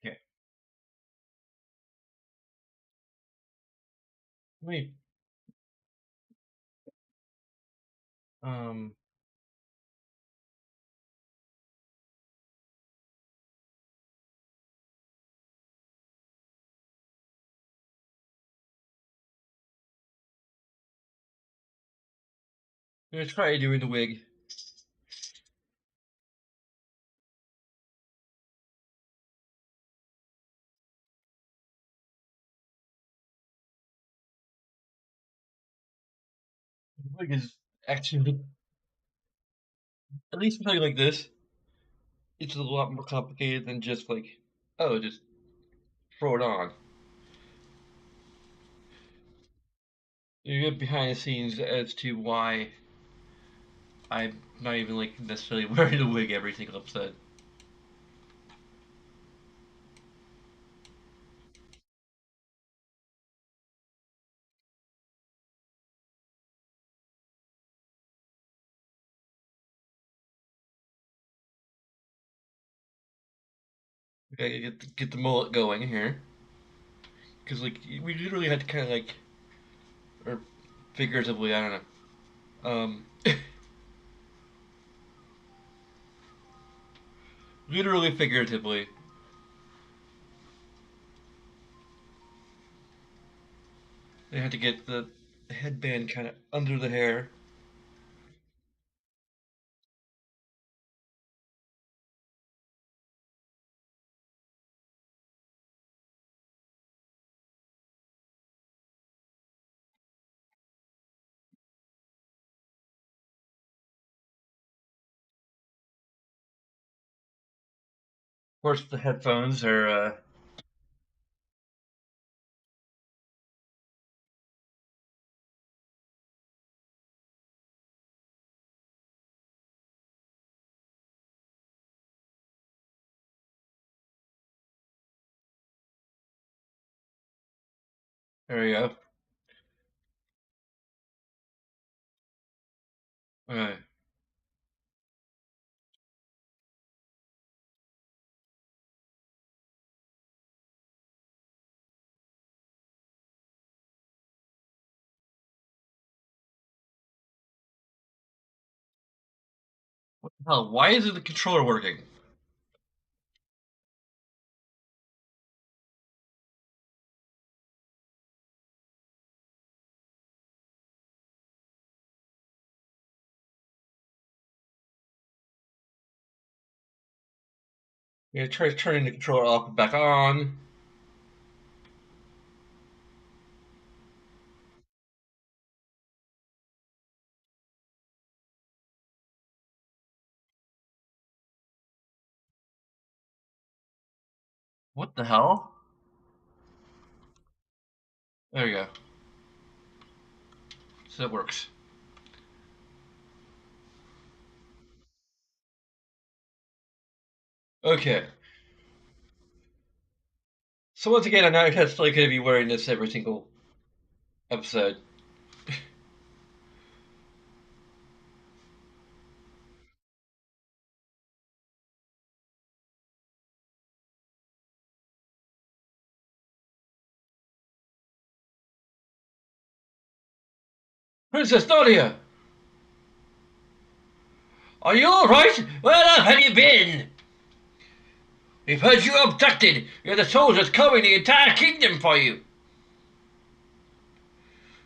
Okay. Wait. Um. I'm gonna try doing the wig. The wig is actually, at least something like this, it's a lot more complicated than just like, oh, just throw it on. You get behind the scenes as to why I'm not even like necessarily wearing the wig every single episode. Okay, get the mullet going here, because like we literally had to kind of like, or figuratively, I don't know. Literally, figuratively, they had to get the headband kind of under the hair. Of course, the headphones are. There we go. Alright. Hell, why isn't the controller working? Yeah, try turning the controller off and back on. What the hell? There you go. So that works. Okay. So once again, I'm not necessarily going to be wearing this every single episode. Princess Nadia, are you all right? Where the hell have you been? We've heard you abducted. You're the soldiers covering the entire kingdom for you.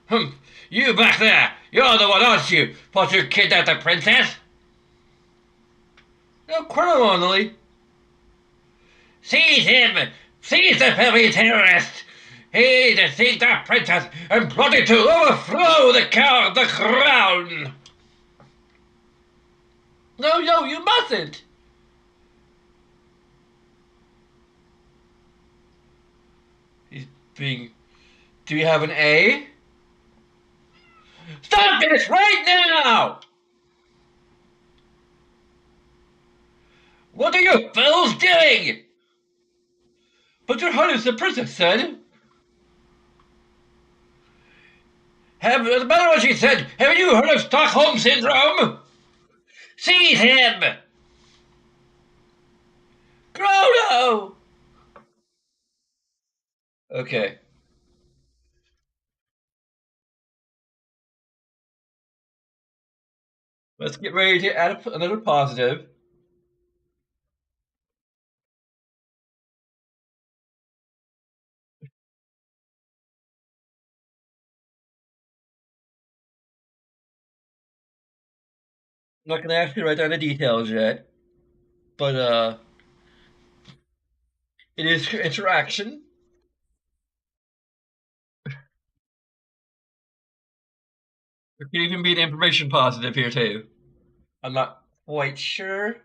Humph. You back there. You're the one, aren't you? Thought you kidnapped the princess? No, criminally. Seize him! Seize the filthy terrorist! He deceived the princess and plotted to overthrow the crown! No, you mustn't! He's being... Do you have an A? Stop this right now! What are you fools doing? But your highness, the princess said... No matter what she said, have you heard of Stockholm Syndrome? Seize him! Chrono! Okay. Let's get ready to add another positive. I'm not going to actually write down the details yet, but it is interaction. There could even be an information positive here too. I'm not quite sure.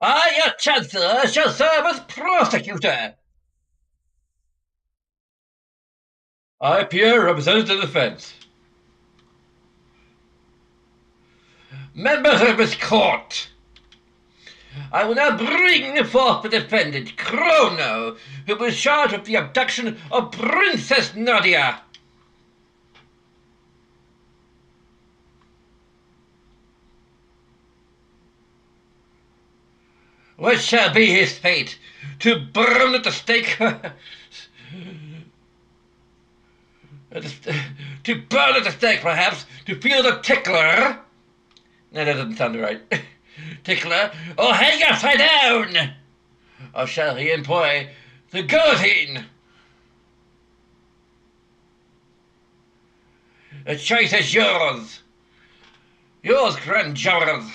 Your chancellor shall serve as prosecutor. I, Pierre, represent the defense. Members of this court, I will now bring forth the defendant, Chrono, who was charged with the abduction of Princess Nadia. What shall be his fate? To burn at the stake? To burn at the stake, perhaps? To feel the tickler? No, that doesn't sound right. Tickler? Or hang upside down? Or shall he employ the guillotine? The choice is yours. Yours, Grand Jurors.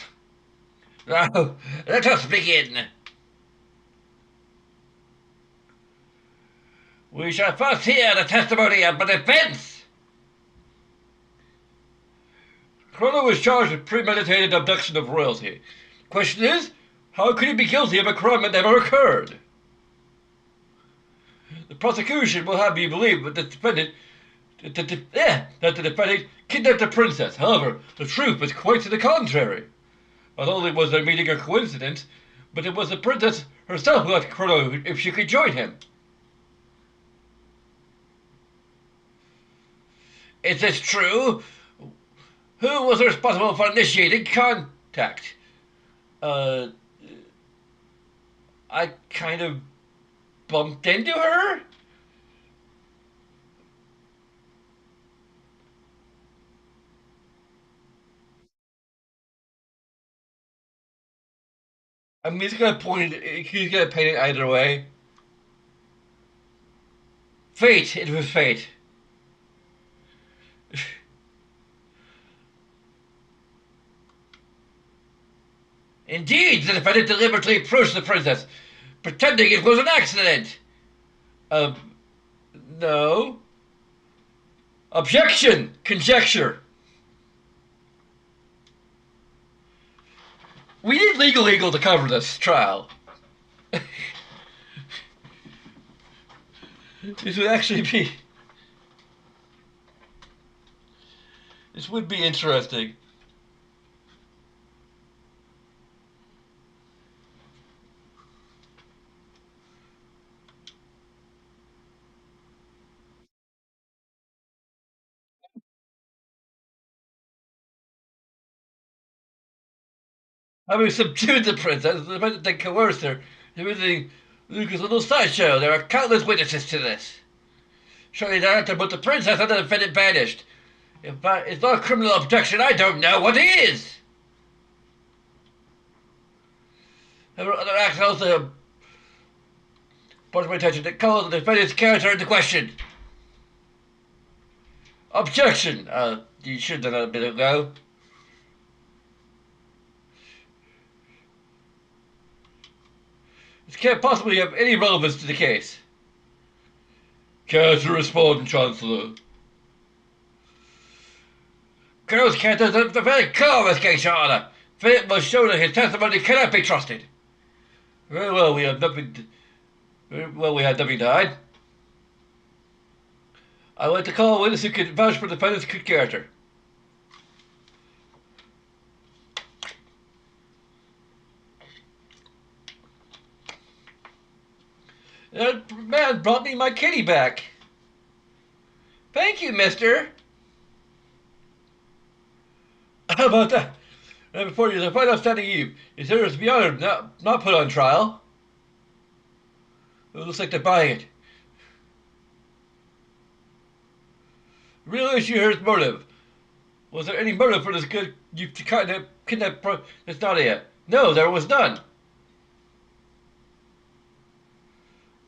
Now, let us begin. We shall first hear the testimony of the defense. Chrono was charged with premeditated abduction of royalty. Question is, how could he be guilty of a crime that never occurred? The prosecution will have you believe that the defendant kidnapped the princess. However, the truth is quite to the contrary. Not only was their meeting a coincidence, but it was the princess herself who asked Chrono if she could join him. Is this true? Who was responsible for initiating contact? I kind of bumped into her? I mean, he's gonna paint it either way. Fate, it was fate. Indeed, the defendant deliberately approached the princess, pretending it was an accident. No. Objection! Conjecture. We need legal eagle to cover this trial. This would actually be... This would be interesting. Having subdued the princess, the defendant then coerced her into visiting Lucas' little sideshow. There are countless witnesses to this. Surely that ought to put the princess and the defendant banished. If it's not criminal abduction, I don't know what is. Other acts also brought my attention that call the defendant's character into question. Objection! You should have done that a bit ago. This can't possibly have any relevance to the case. Care to respond, Chancellor? Colonel's character is a very core of this case, Your Honor. Philip must show that his testimony cannot be trusted. Very well, we have nothing to hide. I would like to call a witness who could vouch for the defendant's good character. That man brought me my kitty back. Thank you, mister. How about that? And before you, the quite outstanding eve. Is there to be honored, not put on trial. It looks like they're buying it. The real issue here is motive. Was there any motive for this good you to kidnap Miss Nadia? No, there was none.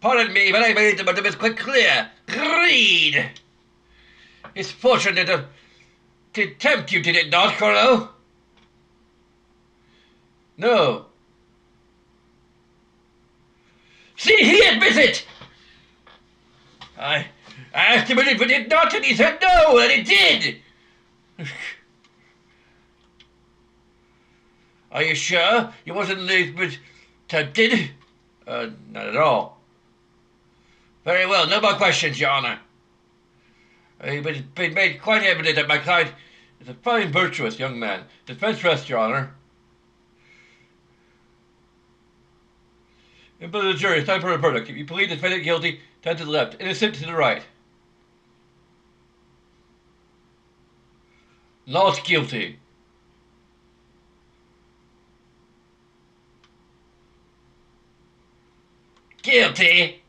Pardon me, but I made the motive is quite clear. Greed! It's fortunate to tempt you, did it not, Chrono? No. See, he admits it! I asked him if it did not, and he said no, and it did! Are you sure you wasn't a little bit tempted? Not at all. Very well, no more questions, Your Honor. It's been made quite evident that my client is a fine, virtuous young man. Defense rests, Your Honor. Input of the jury, it's time for a verdict. If you believe the defendant guilty, 10 to the left. Innocent to the right. Not guilty. Guilty.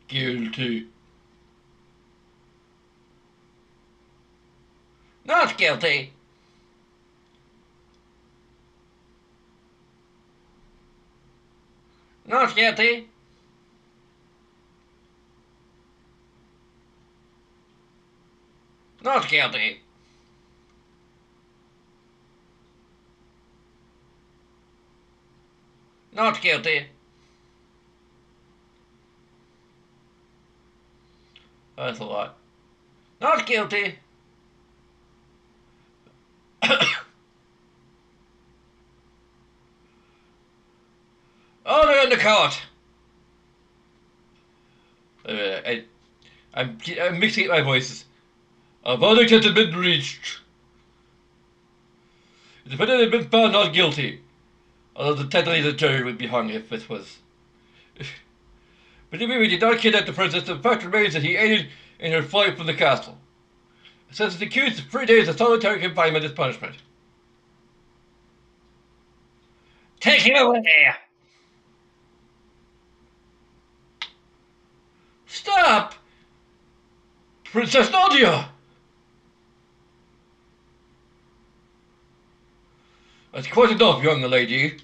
Guilty. Not guilty. Not guilty. Not guilty. Not guilty. That's a lot. Not guilty. Order in the court. I'm mixing my voices. A verdict has been reached. The defendant has been found not guilty, although technically the jury would be hung if this was. But if he did not kidnap the princess, the fact remains that he aided in her flight from the castle. Since the accused 3 days of solitary confinement as punishment. Take him away! Stop! Princess Nadia! That's quite enough, young lady.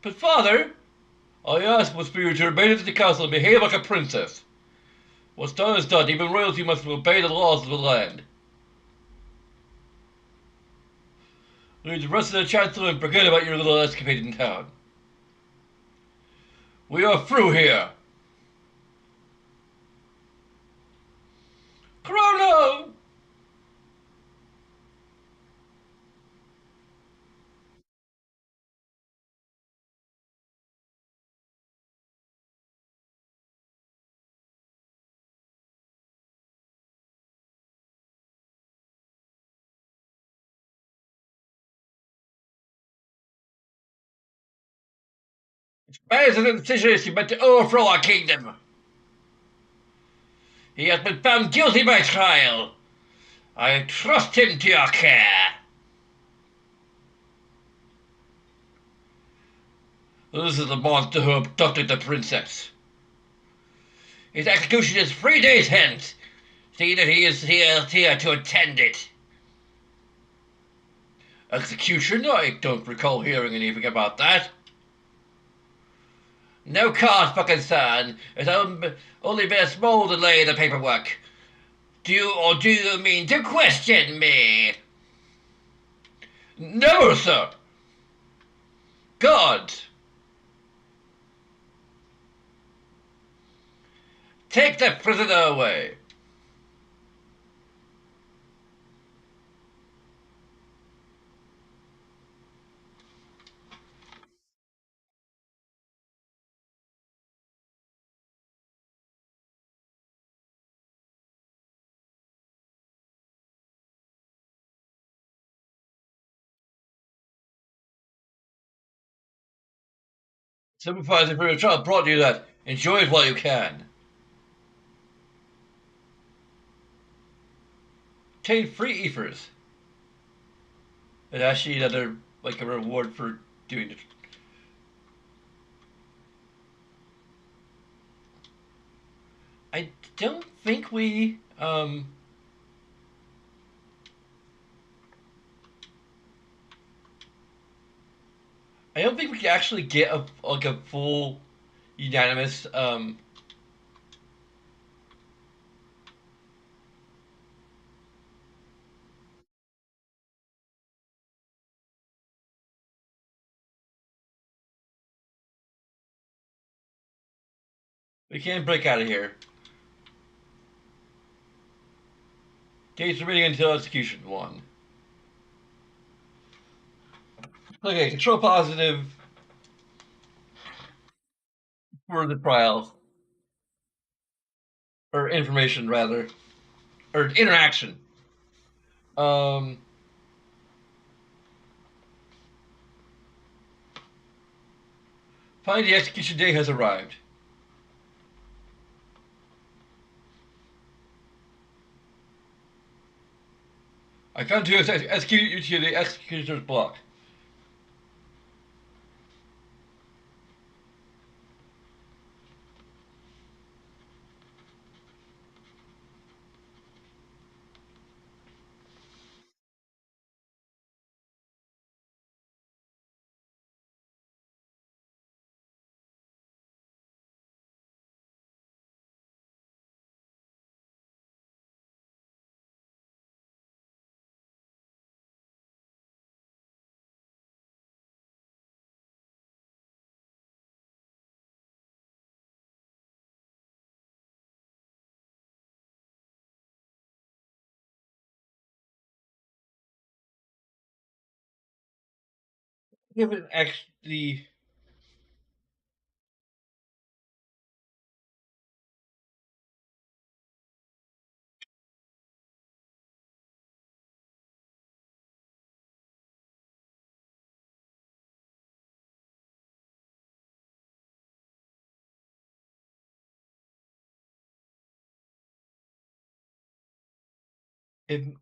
But father, I ask was for you to remain at the castle and behave like a princess. What's done is done. Even royalty must obey the laws of the land. Leave the rest of the chancellor and forget about your little escapade in town. We are through here. Chrono! As an decision he meant to overthrow our kingdom. He has been found guilty by trial. I trust him to your care. This is the monster who abducted the princess. His execution is 3 days hence. See that he is here to attend it. Execution? I don't recall hearing anything about that. No cause for concern. It's only been a small delay in the paperwork. Do you mean to question me? Never, sir. God. Take the prisoner away. Sympathizer for your child brought you that. Enjoy it while you can. Obtain free ethers. It's actually another, like, a reward for doing it. I don't think I don't think we can actually get a full unanimous. We can't break out of here. Dates remaining until execution 1. Okay, control positive for the trial, or information rather, or interaction. Um, Find the execution day has arrived. I come to execute you to the executor's block. Give it actually.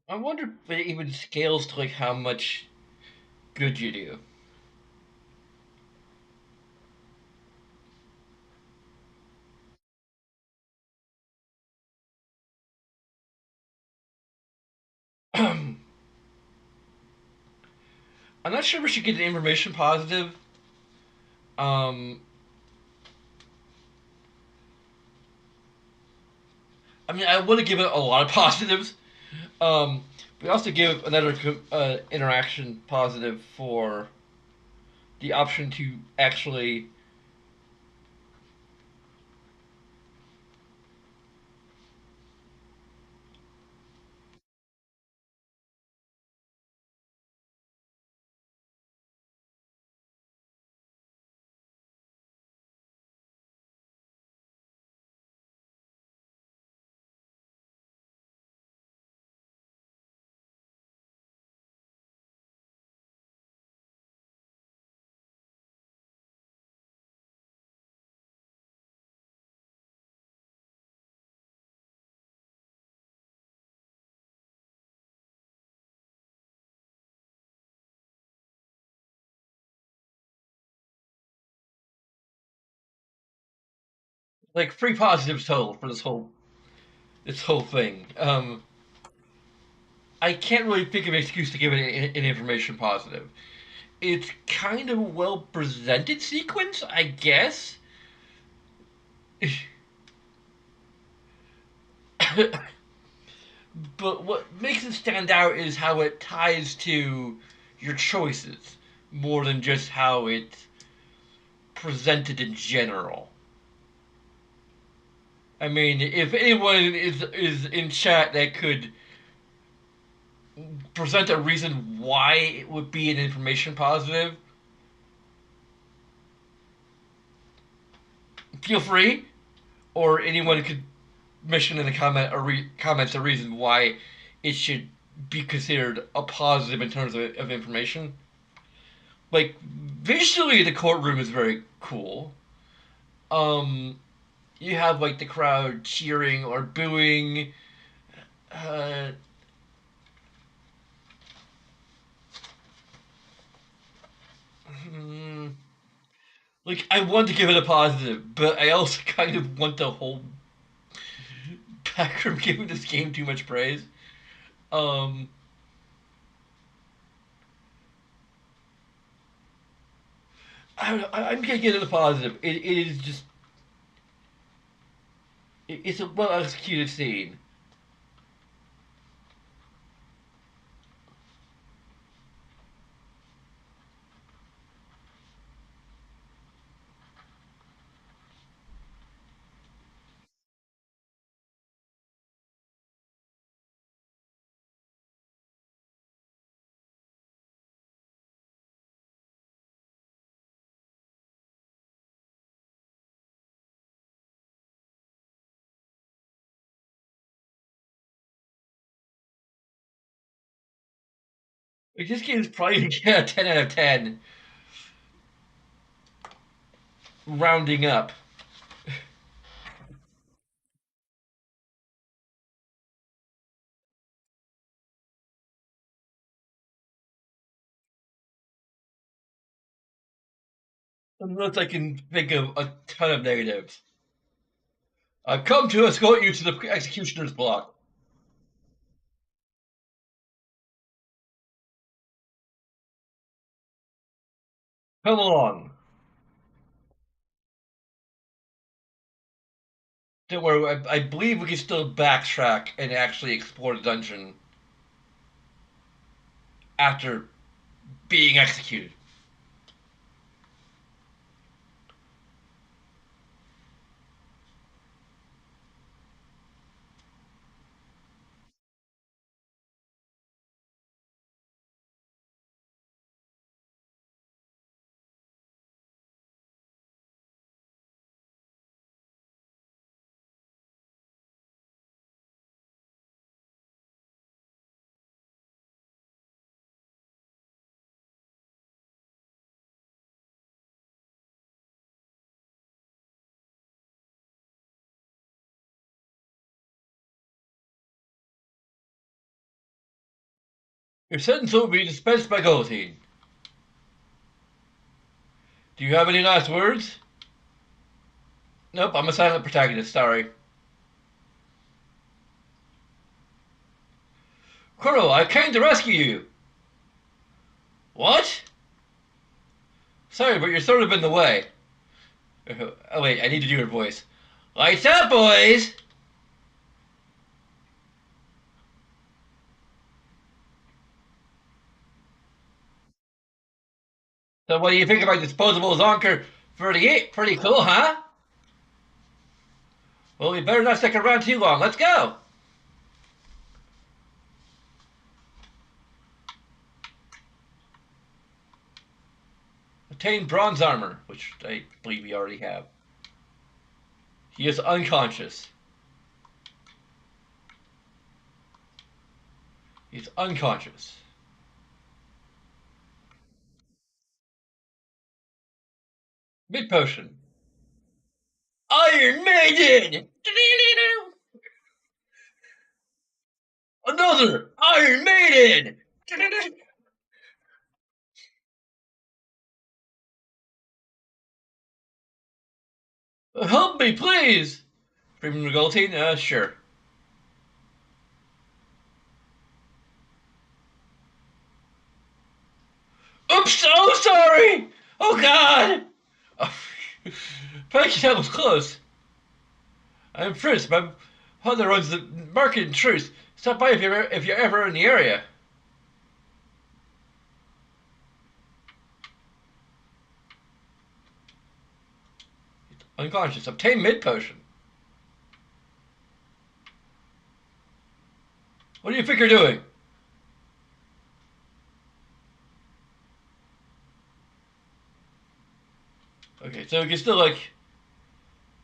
I wonder if it even scales to like how much good you do. I'm not sure we should get an information positive. Um, I mean, I would have given it a lot of positives. We also give another interaction positive for the option to actually. like three positives total for this whole thing. I can't really think of an excuse to give it an information positive. It's kind of a well presented sequence, I guess. But what makes it stand out is how it ties to your choices more than just how it's presented in general. I mean, if anyone is in chat that could present a reason why it would be an information positive, feel free. Or anyone could mention in the comments a reason why it should be considered a positive in terms of information. Like visually, the courtroom is very cool. Um, you have like the crowd cheering or booing. Uh, hmm, like I want to give it a positive, but I also kind of want the whole backroom giving this game too much praise. Um, I don't know. I'm gonna give it a positive. It is just it's a well executed scene. Like, this game's probably gonna get a 10 out of 10, rounding up. Unless I can think of a ton of negatives. I've come to escort you to the executioner's block. Come along. Don't worry, I believe we can still backtrack and actually explore the dungeon after being executed. Your sentence will be dispensed by guillotine. Do you have any last words? Nope, I'm a silent protagonist, sorry. Chrono, I came to rescue you. What? Sorry, but you're sort of in the way. Oh wait, I need to do your voice. Lights out, boys! So what do you think about disposable Zonker 38? Pretty cool, huh? Well, we better not stick around too long. Let's go! Obtain bronze armor, which I believe we already have. He is unconscious. He's unconscious. Mid potion. Iron Maiden! Another Iron Maiden! Help me, please! Screaming McGulty? Sure. Oops! Oh, sorry! Oh, God! Oh, Frankie, that was close. I'm Fritz. My father runs the market in Truth. Stop by if you're ever in the area. Unconscious. Obtain mid potion. What do you think you're doing? Okay, so we can still like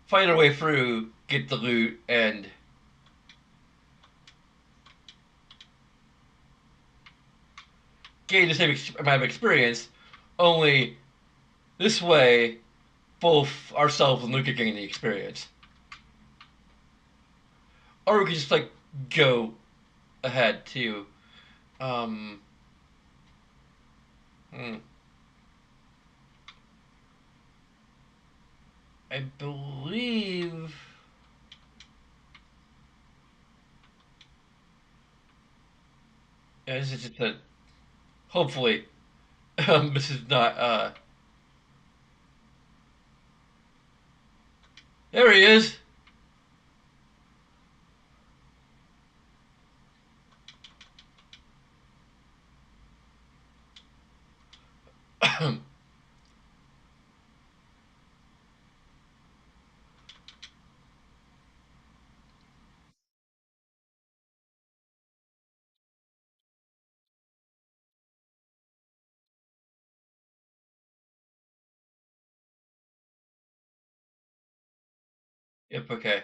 fight our way through, get the loot, and gain the same amount of experience. Only this way, both ourselves and Luca gain the experience. Or we could just like go ahead to um hmm, I believe yeah, this is just a hopefully this is not there he is. Yep, okay.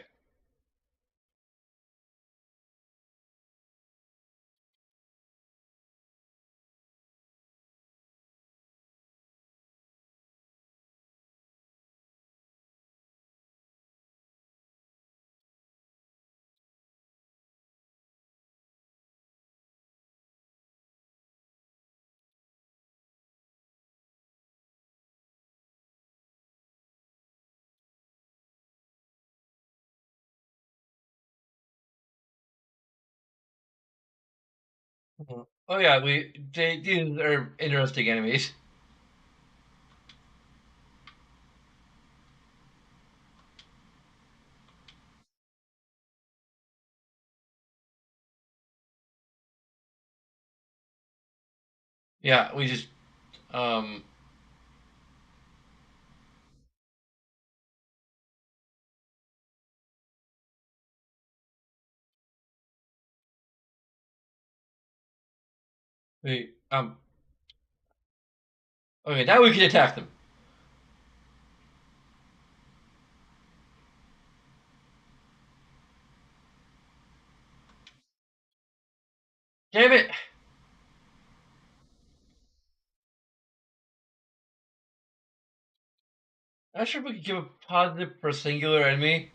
Oh yeah, these are interesting enemies. Yeah, we just um we okay, now we can attack them. Damn it! Not sure if we could give a positive for a singular enemy.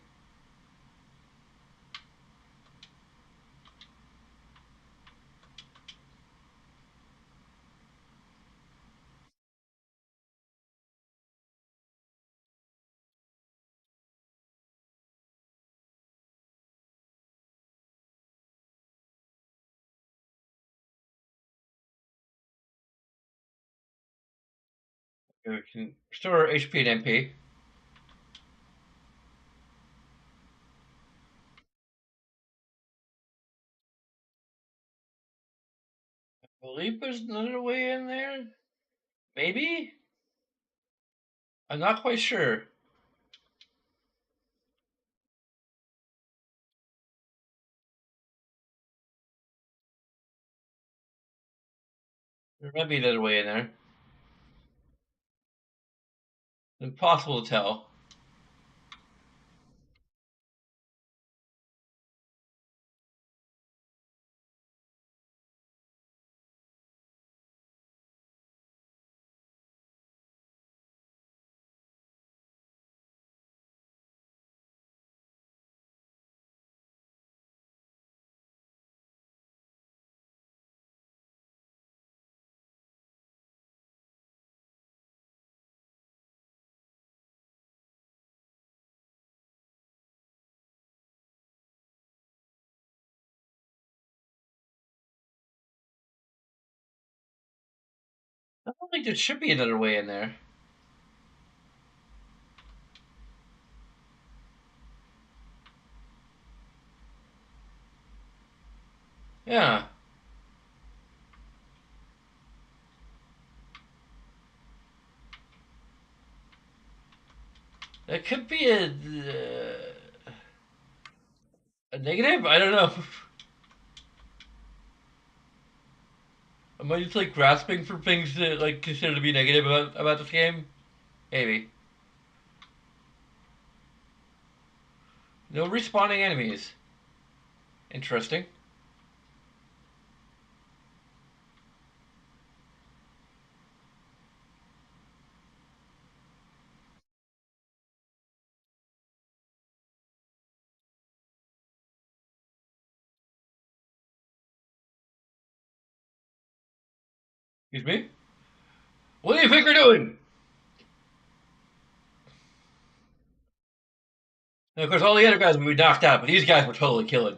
We can restore HP and MP. I believe there's another way in there. Maybe? I'm not quite sure. There might be another way in there. Impossible to tell. like there should be another way in there. Yeah. That could be a negative? I don't know. Am I just like grasping for things that like consider to be negative about this game? Maybe. No respawning enemies. Interesting. Excuse me? What do you think we're doing? And of course, all the other guys would be knocked out, but these guys were totally killing.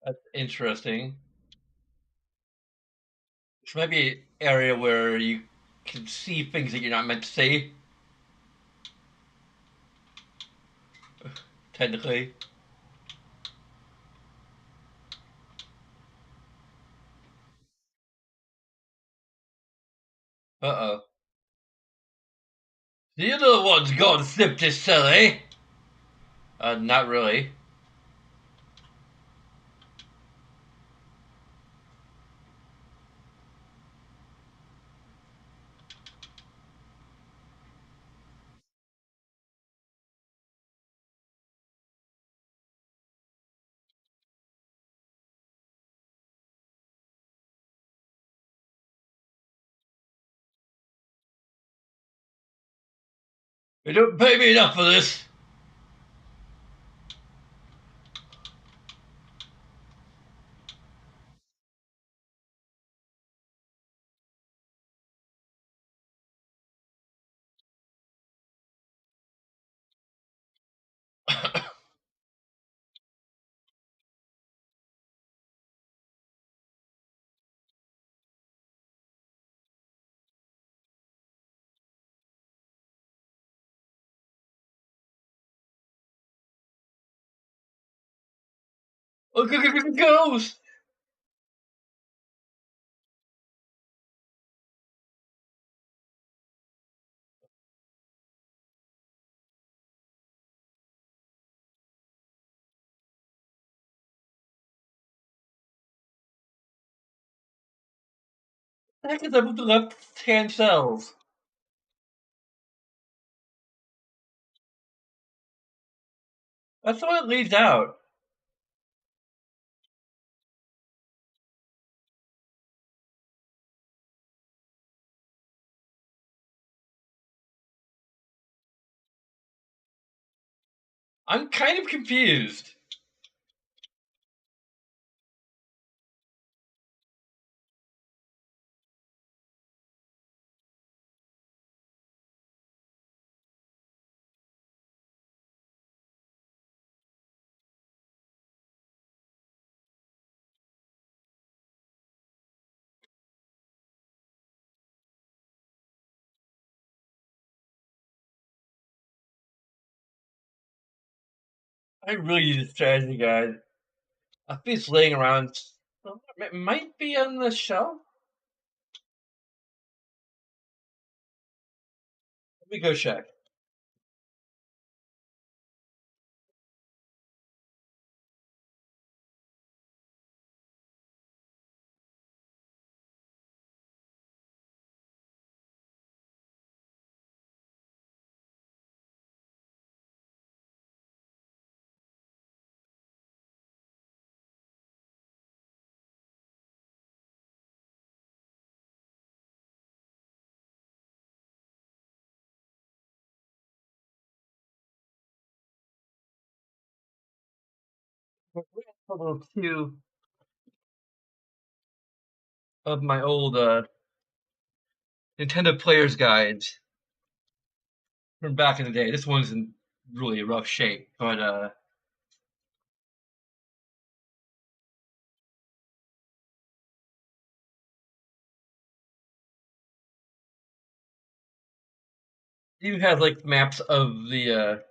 That's interesting. This might be an area where you can see things that you're not meant to see, technically. Uh oh. The other one's gone sip this cell, eh? Not really. You don't pay me enough for this. Look at it goes. The heck is up with the left hand cells? That's the one it leaves out. I'm kind of confused. I really need a strategy guide. I think it's laying around. It might be on the shelf. Let me go check. Level two of my old Nintendo players guides from back in the day. This one's in really rough shape, but you have like maps of the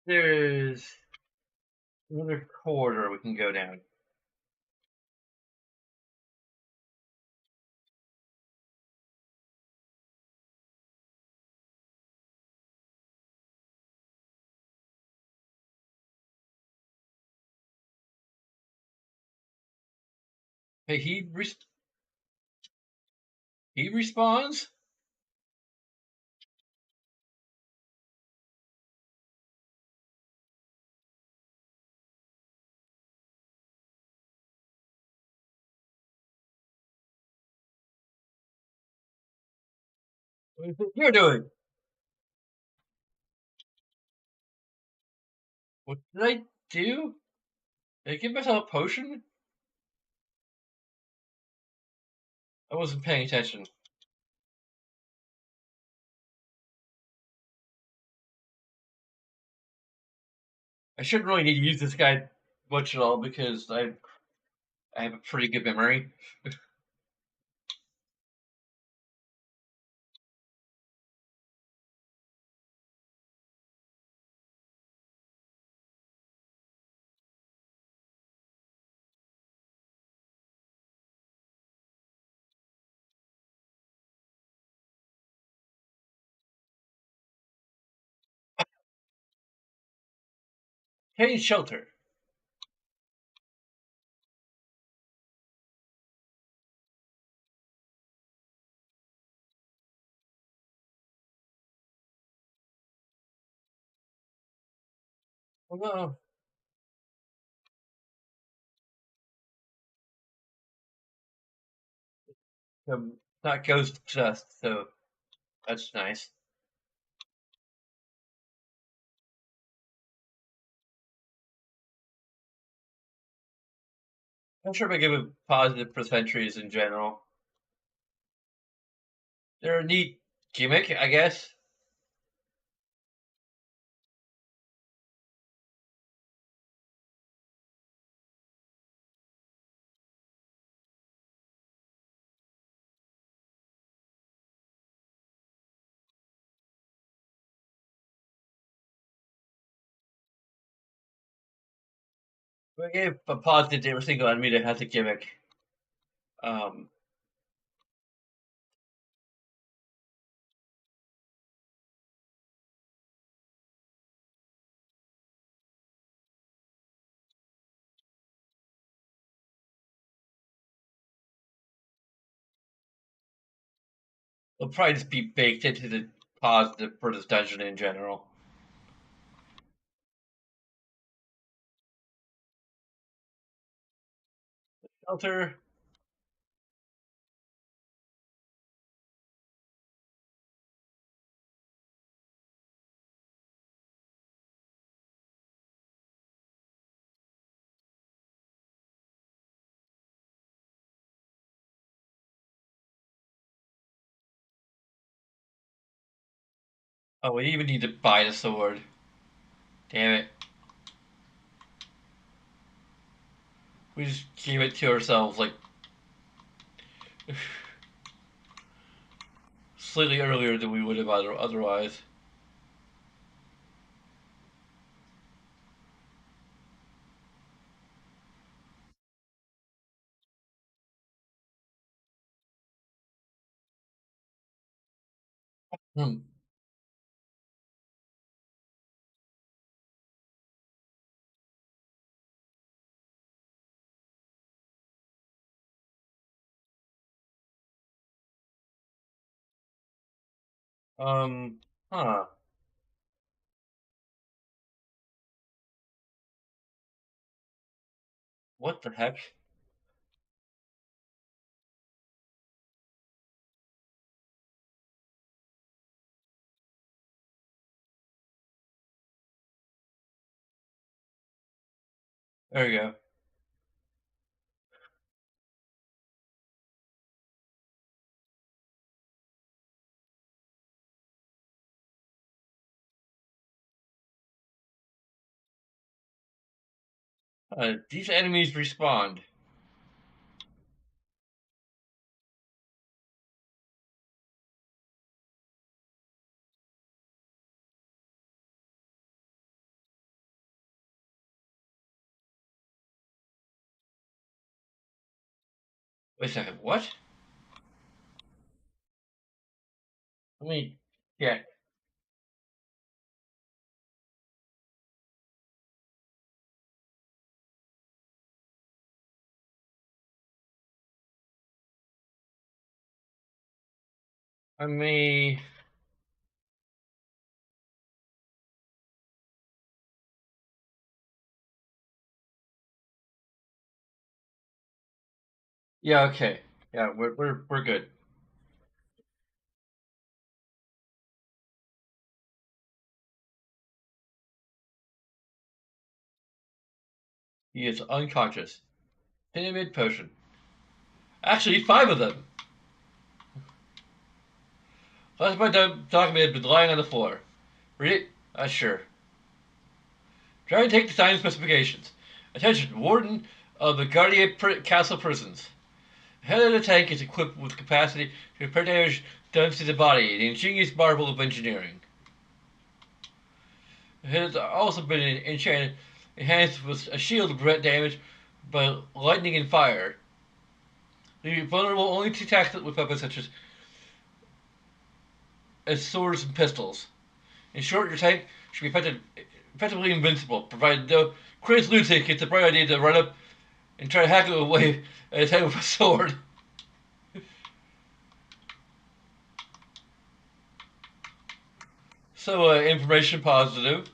there's another corridor we can go down. Hey, he responds. What do you think you're doing? What did I do? Did I give myself a potion? I wasn't paying attention. I shouldn't really need to use this guy much at all because I have a pretty good memory. Hey, shelter. Oh no, I'm not ghost obsessed, so that's nice. I'm sure I give it positive for centuries in general. They're a neat gimmick, I guess. I gave a positive to every single enemy that has a gimmick. Um, They'll probably just be baked into the positive for this dungeon in general. Shelter. Oh, we even need to buy the sword. Damn it. We just gave it to ourselves like slightly earlier than we would have otherwise. Hmm. Um. Huh. What the heck? There you go. These enemies respawned. Wait a second. What? Let me check. I may. Yeah. Okay. Yeah. We're good. He is unconscious. Dynamite potion. Actually, five of them. Last my document had been lying on the floor. Read it? Sure. Try and take the time specifications. Attention, Warden of the Castle prisons. The head of the tank is equipped with capacity to repair damage done to the body, an ingenious marvel of engineering. It has also been enchanted, enhanced with a shield to prevent damage by lightning and fire. Leaving it vulnerable only to attacks with weapons such as swords and pistols. In short, your tank should be effectively invincible, provided no crazed lunatic gets the bright idea to run up and try to hack it away at a time with a sword. So, information positive.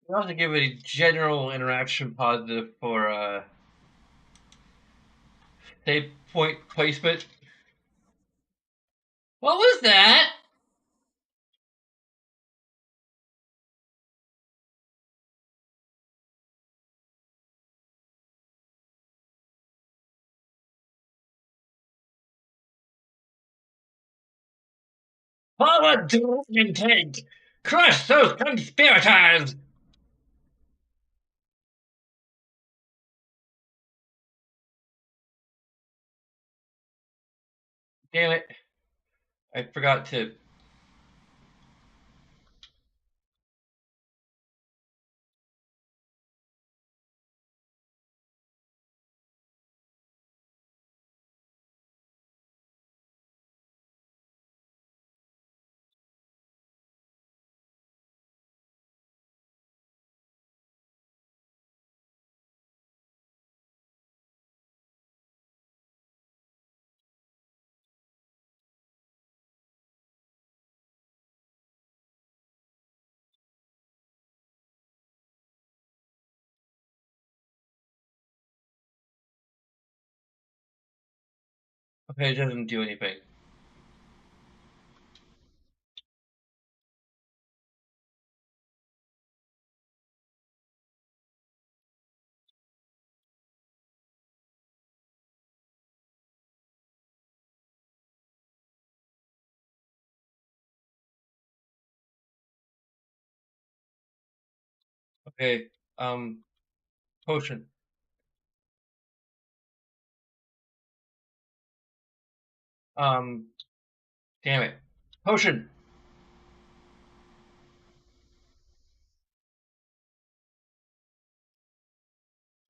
We also give a general interaction positive for save point placement. What was that? Forward, dragon tank! Crush those conspirators! Damn it. I forgot to. Okay, it doesn't do anything. Okay, um, potion. Um, damn it. Potion!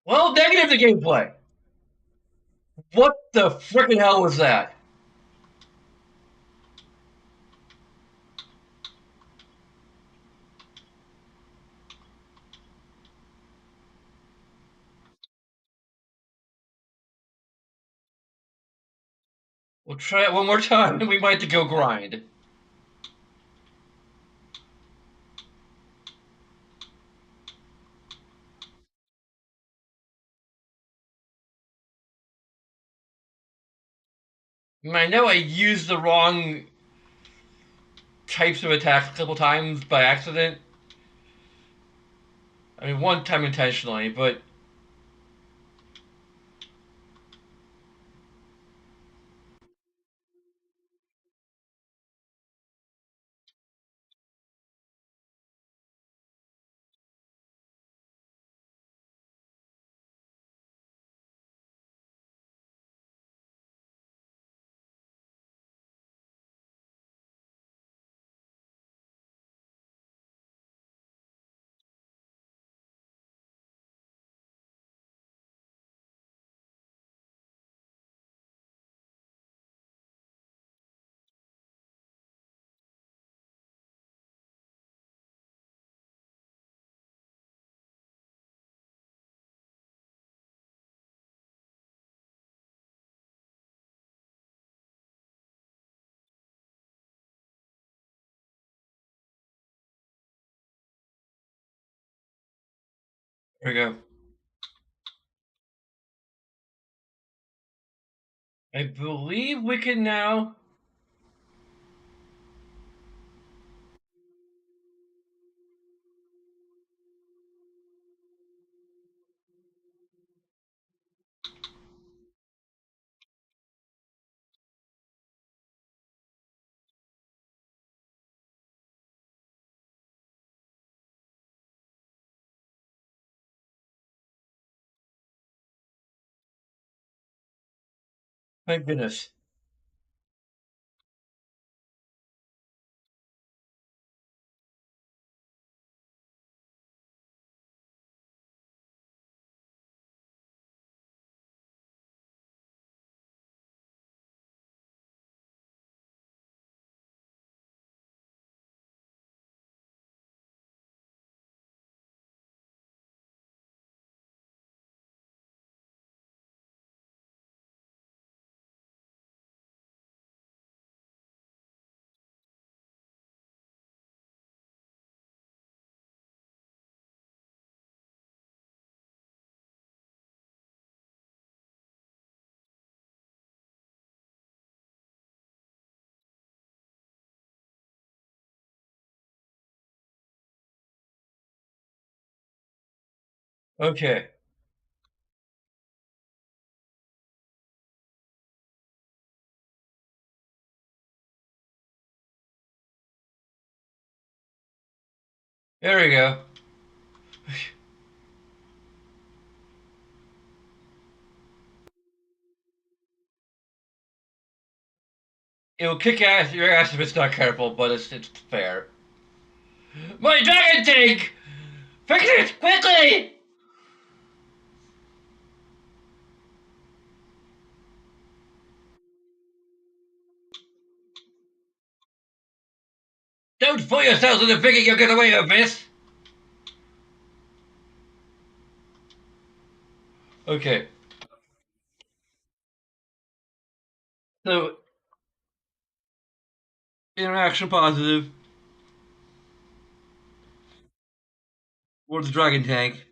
Well, negative the gameplay! What the frickin' hell was that? We'll try it one more time and we might have to go grind. I know I used the wrong types of attacks a couple times by accident. I mean, one time intentionally, but there we go. I believe we can now. Thank goodness. Okay. There we go. It will kick your ass if it's not careful, but it's fair. My dragon tank! Fix it quickly! Don't fool yourselves into thinking you'll get away with this. Okay, so interaction positive towards the dragon tank,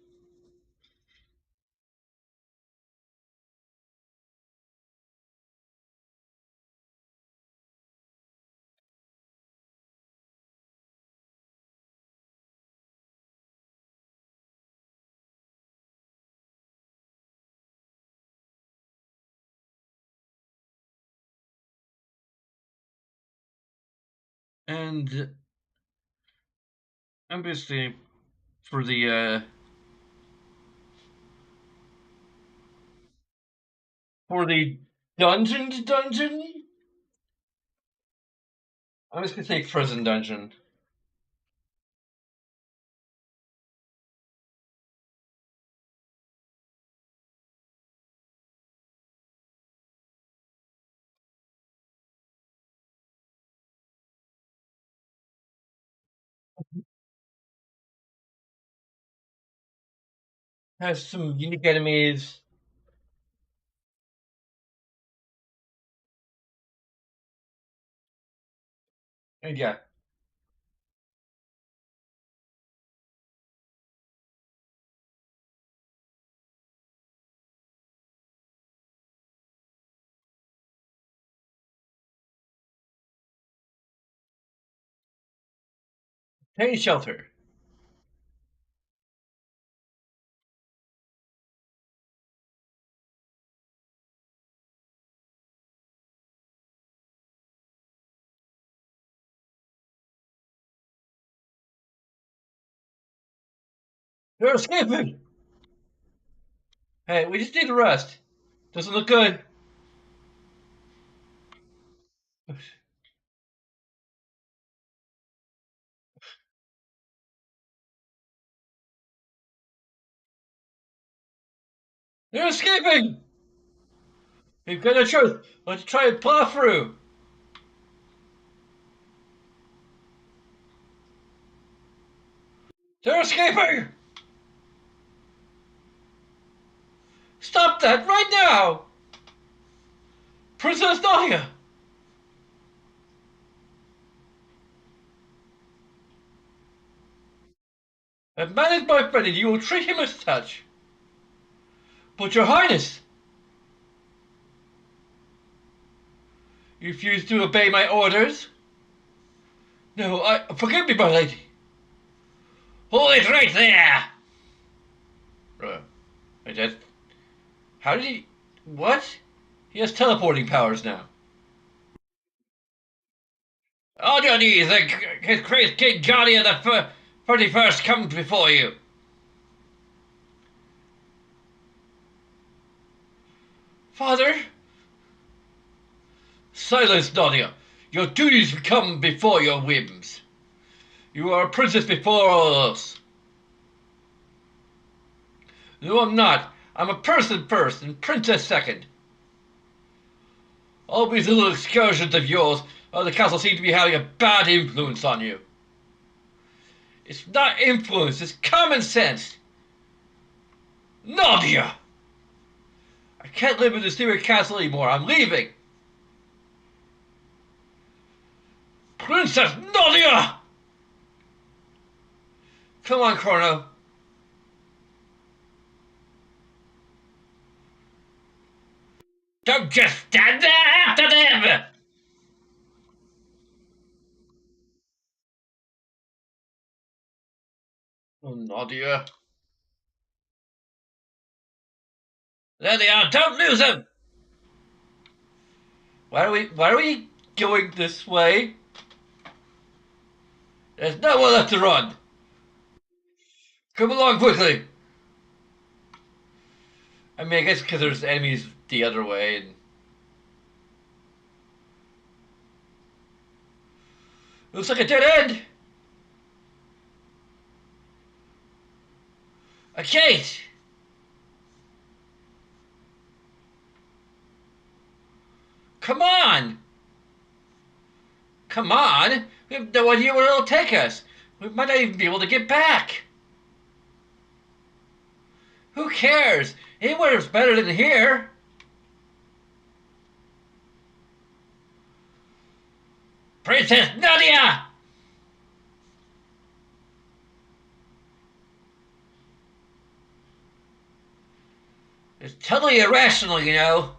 and I'm basically for the dungeon. I'm just gonna say prison dungeon. Has some unique enemies. And yeah, tiny shelter. They're escaping. Hey, we just need to rest. Doesn't look good. They're escaping. We've got a truth. Let's try and plow through. They're escaping. Stop that right now, Princess Nadia. A man is my friend, and you will treat him as such. But your highness, you refuse to obey my orders? No, forgive me, my lady. Hold it right there! Wait, that... How did he... What? He has teleporting powers now. On your knees, his great King Johnny of the 31st comes before you. Father? Silence, Nadia. Your duties come before your whims. You are a princess before all else. No, I'm not. I'm a person first and princess second. All these little excursions of yours at the castle seem to be having a bad influence on you. It's not influence, it's common sense. Nadia! I can't live in this stupid castle anymore. I'm leaving. Princess Nadia! Come on, Chrono. Don't just stand there after them! Oh, Nadia. There they are. Don't lose them! Why are we going this way? There's nowhere left to run. Come along quickly. I mean, I guess because there's enemies the other way. And looks like a dead end. A gate. Come on. Come on. We have no idea where it'll take us. We might not even be able to get back. Who cares? Anywhere's better than here. Princess Nadia! It's totally irrational, you know.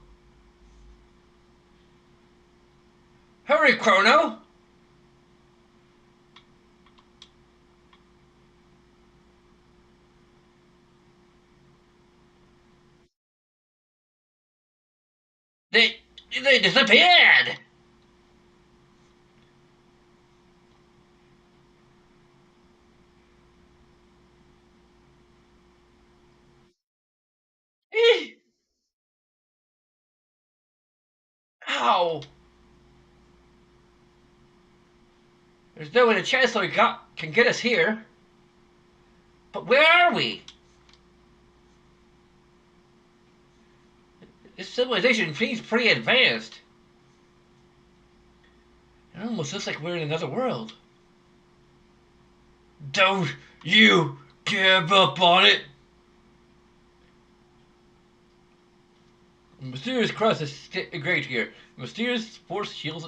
Hurry, Chrono! They they disappeared! Eh, ow! There's no way the Chancellor can get us here. But where are we? This civilization seems pretty advanced. It almost looks like we're in another world. Don't you give up on it! A mysterious crust is great here. A mysterious force shields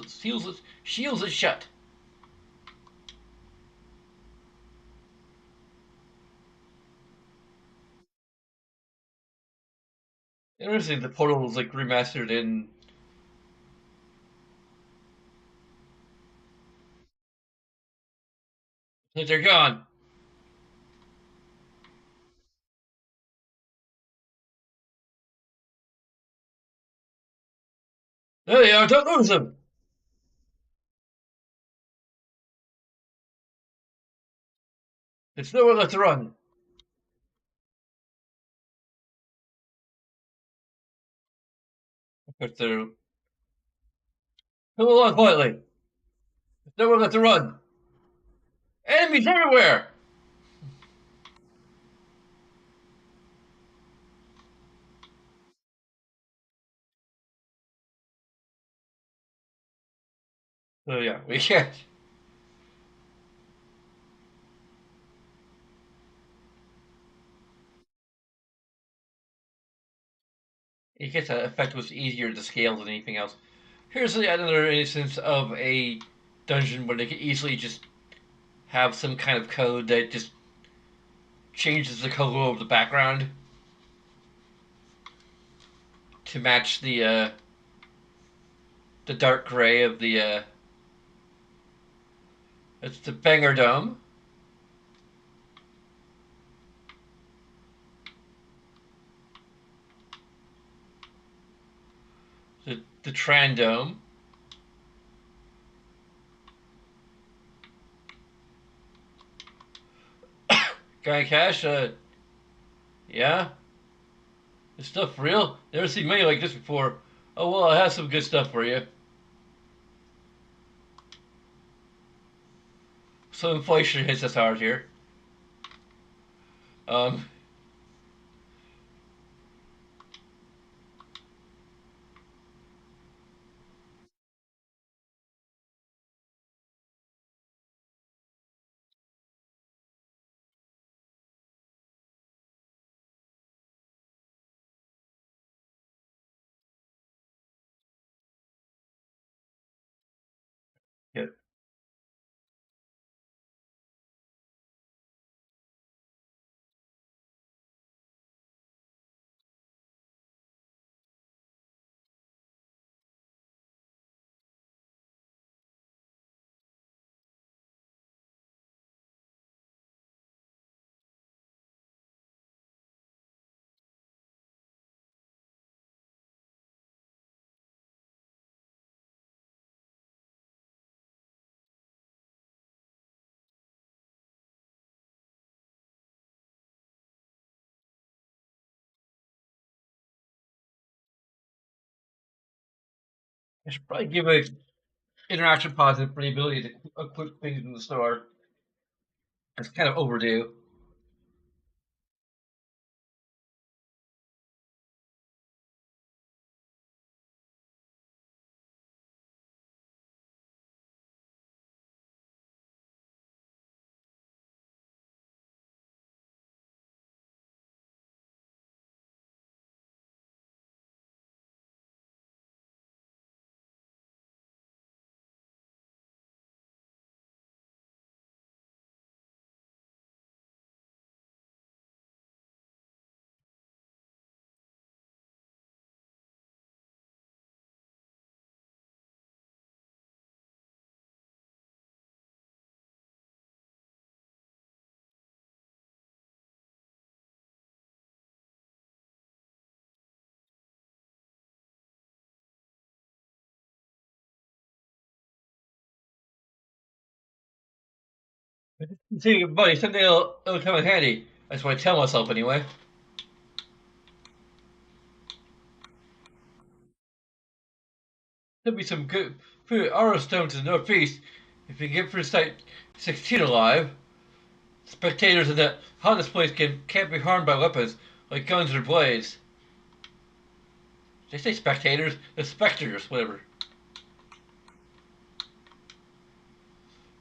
it shut. Interesting, the portal was like remastered in. They're gone. There they are, don't lose them! It's nowhere left to run. But they're. Come along quietly. There's nowhere left to run. Enemies everywhere! Oh yeah, we can't. I guess that effect was easier to scale than anything else. Here's another instance of a dungeon where they could easily just have some kind of code that just changes the color of the background to match the dark gray of the it's the Banger Dome, the Tran Dome. Guy Cash, yeah, this stuff real? Never seen money like this before. Oh well, I have some good stuff for you. So inflation hits us hard here. Um, yeah. I should probably give a interaction positive for the ability to equip things in the store. It's kind of overdue. See, buddy, someday it'll come in handy. That's what I tell myself anyway. There'll be some good food arrow stone to the northeast. If you get through Site 16 alive, spectators in the hottest place can't be harmed by weapons like guns or blades. Did they say spectators? The specters, whatever.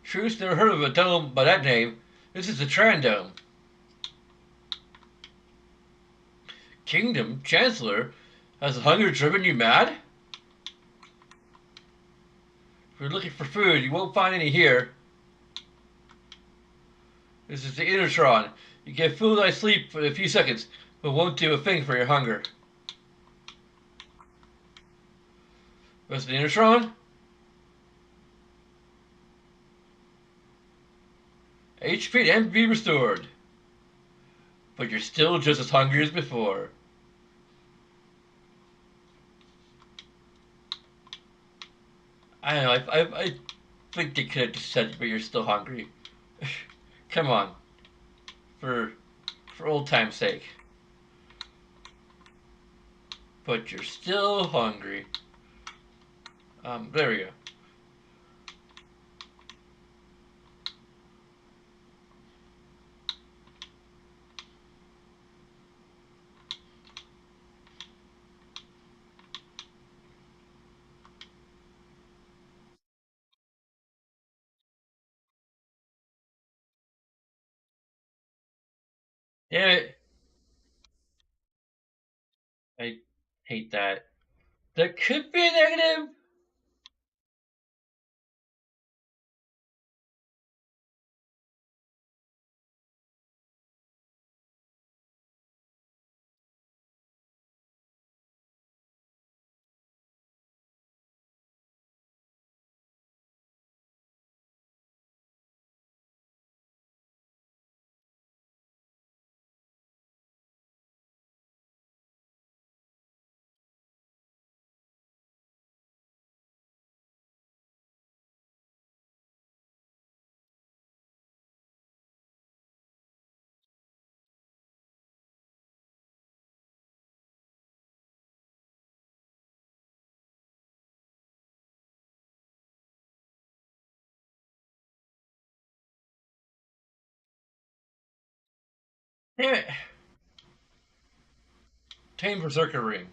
Truce, never heard of a dome by that name. This is the Trandome. Kingdom? Chancellor? Has hunger driven you mad? If you're looking for food, you won't find any here. This is the Innertron. You get food I sleep for a few seconds, but won't do a thing for your hunger. What's the Innertron? HP and be restored. But you're still just as hungry as before. I don't know, I think they could have just said, but you're still hungry. Come on. For for old time's sake. But you're still hungry. There we go. Damn it. I hate that. That could be a negative. Damn it. Tame Berserker Ring.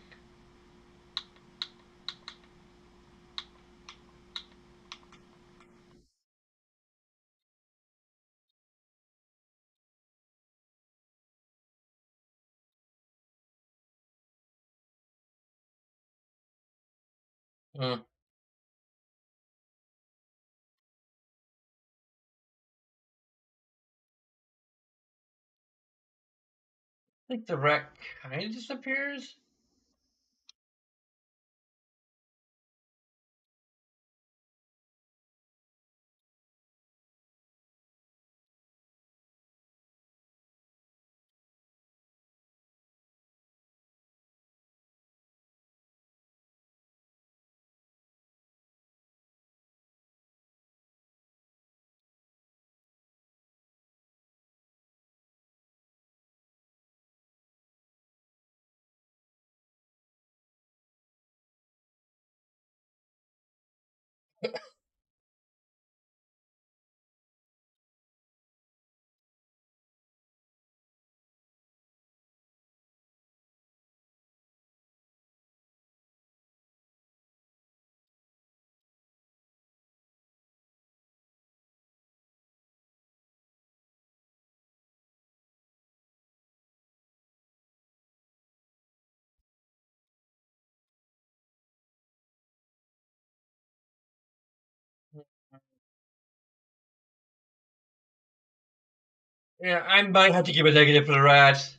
I think the wreck kind of disappears. Yeah, I might have to give a negative for the rats.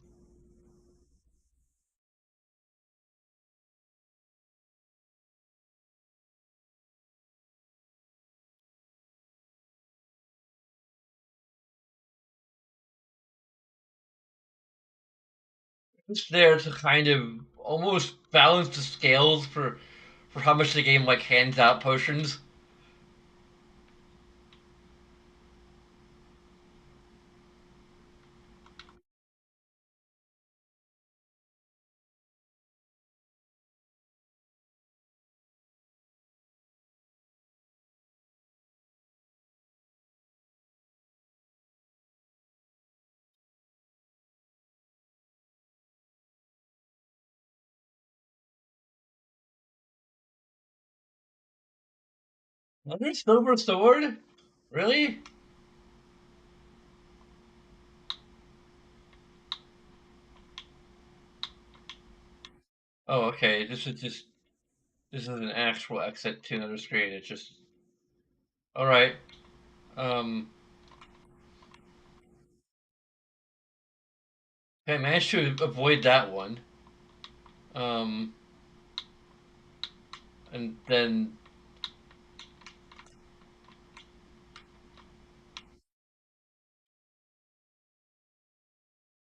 It's there to kind of almost balance the scales for how much the game like hands out potions. Another silver sword? Really? Oh, okay. This is an actual exit to another screen. It's just all right. Um, okay, I managed to avoid that one. Um, and then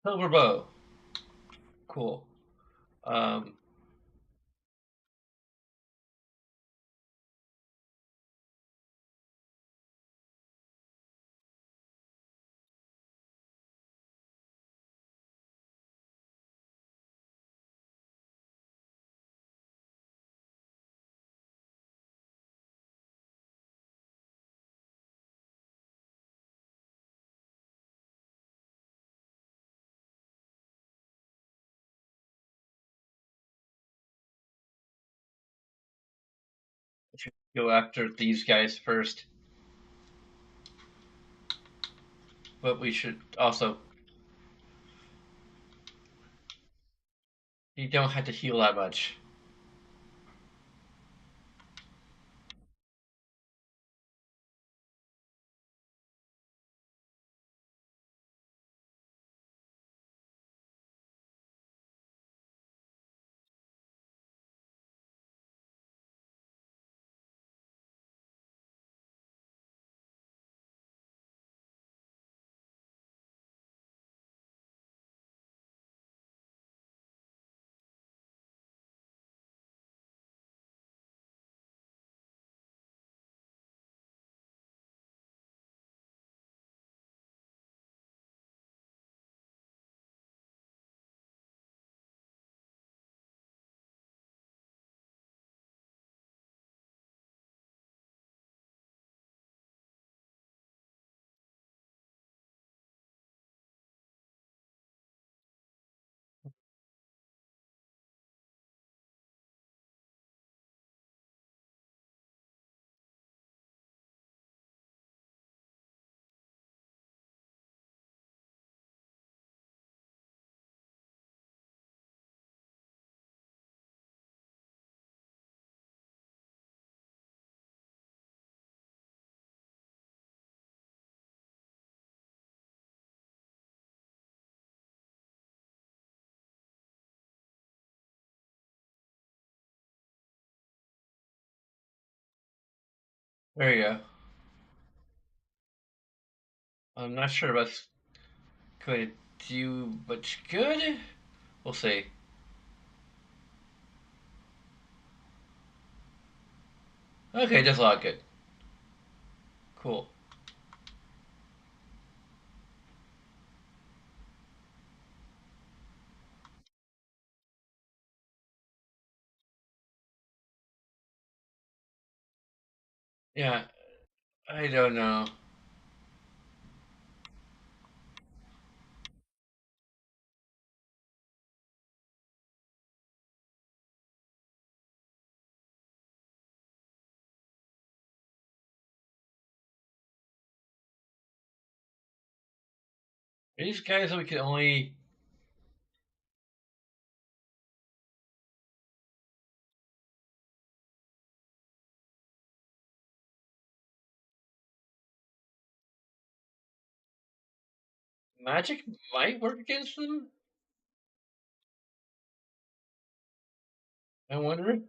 silver bow. Cool. Um, I should go after these guys first, but we should also. You don't have to heal that much. There you go. I'm not sure if that's going to do much good. We'll see. Okay, that's a lot good. Cool. Yeah, I don't know. These guys that we can only magic might work against them. I wonder.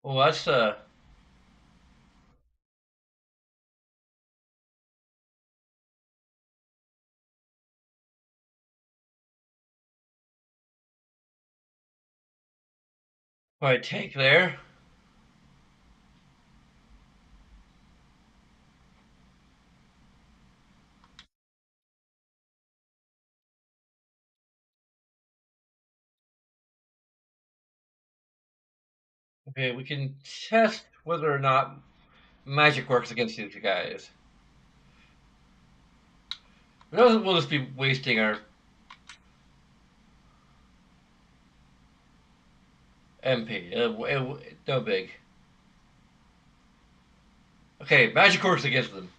Well, that's what I take there. Okay, we can test whether or not magic works against these guys. We'll just be wasting our MP. No big. Okay, magic works against them.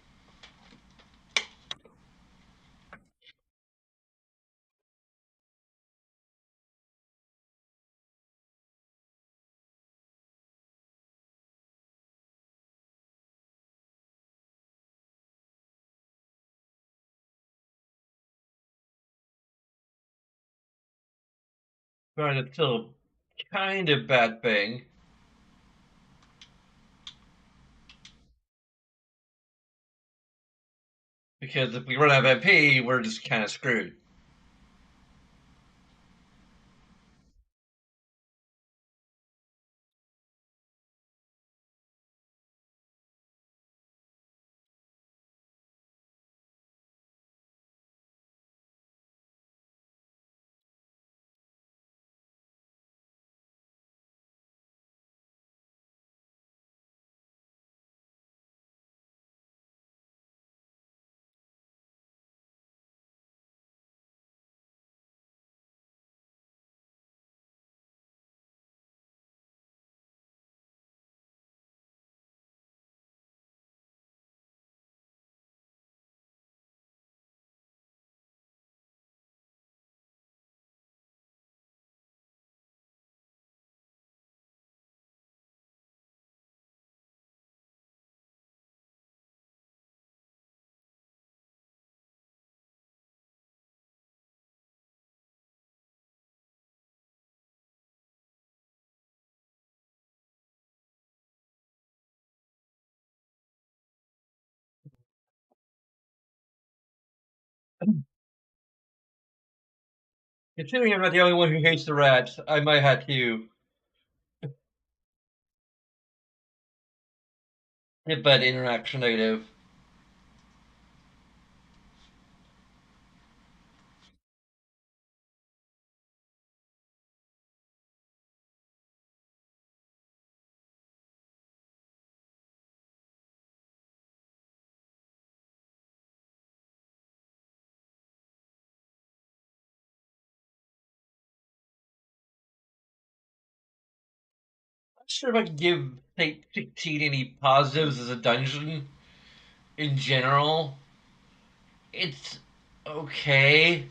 But it's still kind of bad thing because if we run out of MP, we're just kind of screwed. Considering I'm not the only one who hates the rats, I might have to hit that interaction negative. Not sure if I can give Fate 16 any positives as a dungeon in general. It's okay.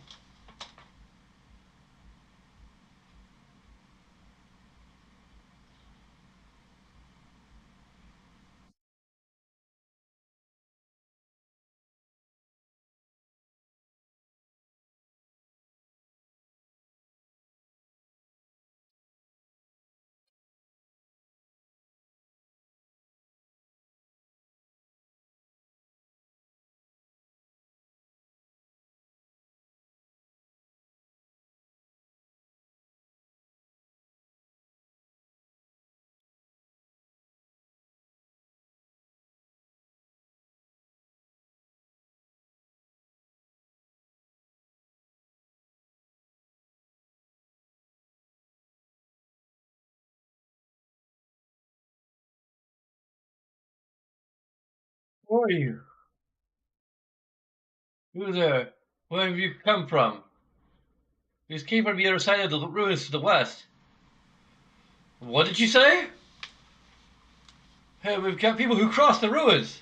Who are you? Who there? Where have you come from? You came from the other side of the ruins to the west. What did you say? Hey, we've got people who crossed the ruins.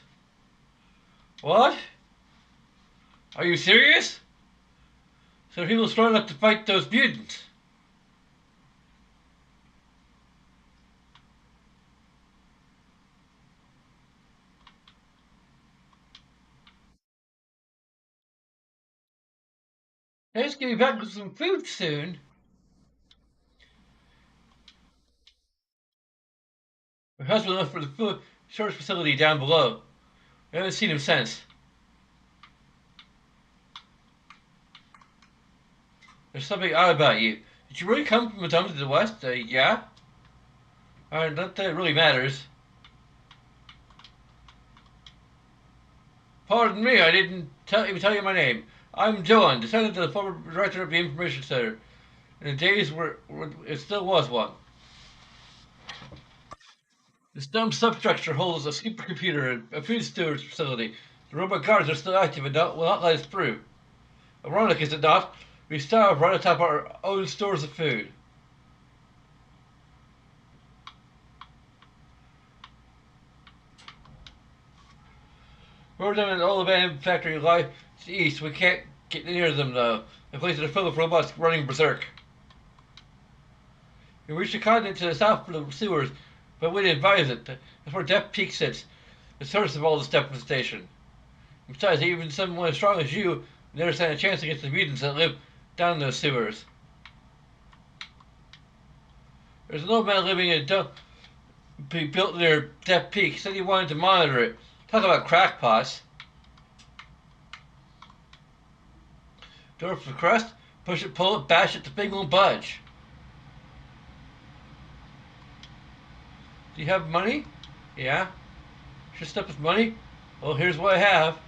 What? Are you serious? So people strong enough to fight those mutants? Hey, just get me back with some food soon. My husband left for the food storage facility down below. I haven't seen him since. There's something odd about you. Did you really come from a dump to the west? Yeah? Not that it really matters. Pardon me, I didn't even tell you my name. I'm Dylan, descendant of the former director of the Information Center. In the days where it still was one. This dumb substructure holds a supercomputer and a food storage facility. The robot guards are still active and will not let us through. Ironic, is it not? We starve right atop our own stores of food. More than an old abandoned factory lies east. We can't get near them though. The places are full of robots running berserk. We reached the continent to the south for the sewers, but we didn't advise it. That's where Death Peak sits, the source of all this devastation. Besides, even someone as strong as you never stand a chance against the mutants that live down those sewers. There's an old man living in a dump built near Death Peak. He said he wanted to monitor it. Talk about crackpots. Door for the crust, push it, pull it, bash it, the thing won't budge. Do you have money? Yeah. Should stuff with money? Well, here's what I have.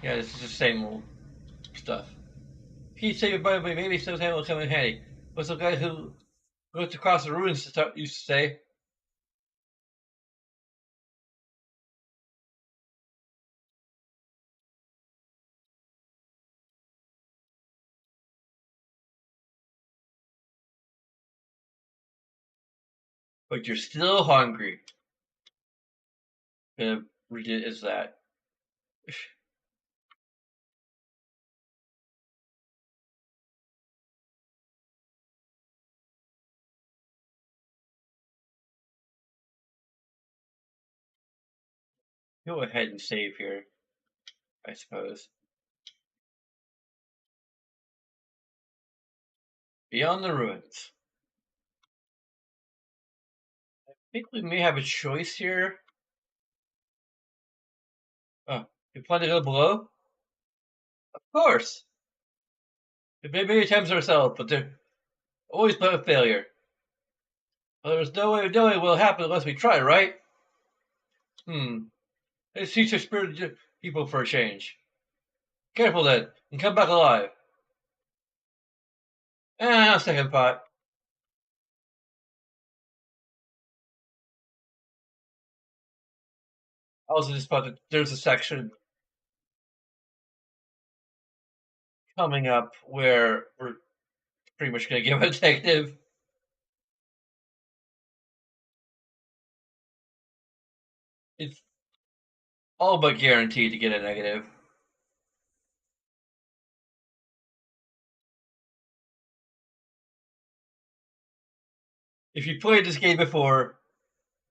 Yeah, this is the same old stuff. He'd say goodbye, but maybe sometime will come in handy. What's the guy who goes across the ruins used to say? But you're still hungry. Is that? Go ahead and save here, I suppose. Beyond the ruins. I think we may have a choice here. Oh, you plan to go below? Of course. We've made many attempts ourselves, but they're always but a failure. Well, there's no way of knowing what will happen unless we try, right? Let's teach our spirited people for a change. Careful then, and come back alive. Second pot. I also just thought that there's a section coming up where we're pretty much going to give a detective. It's all but guaranteed to get a negative. If you played this game before,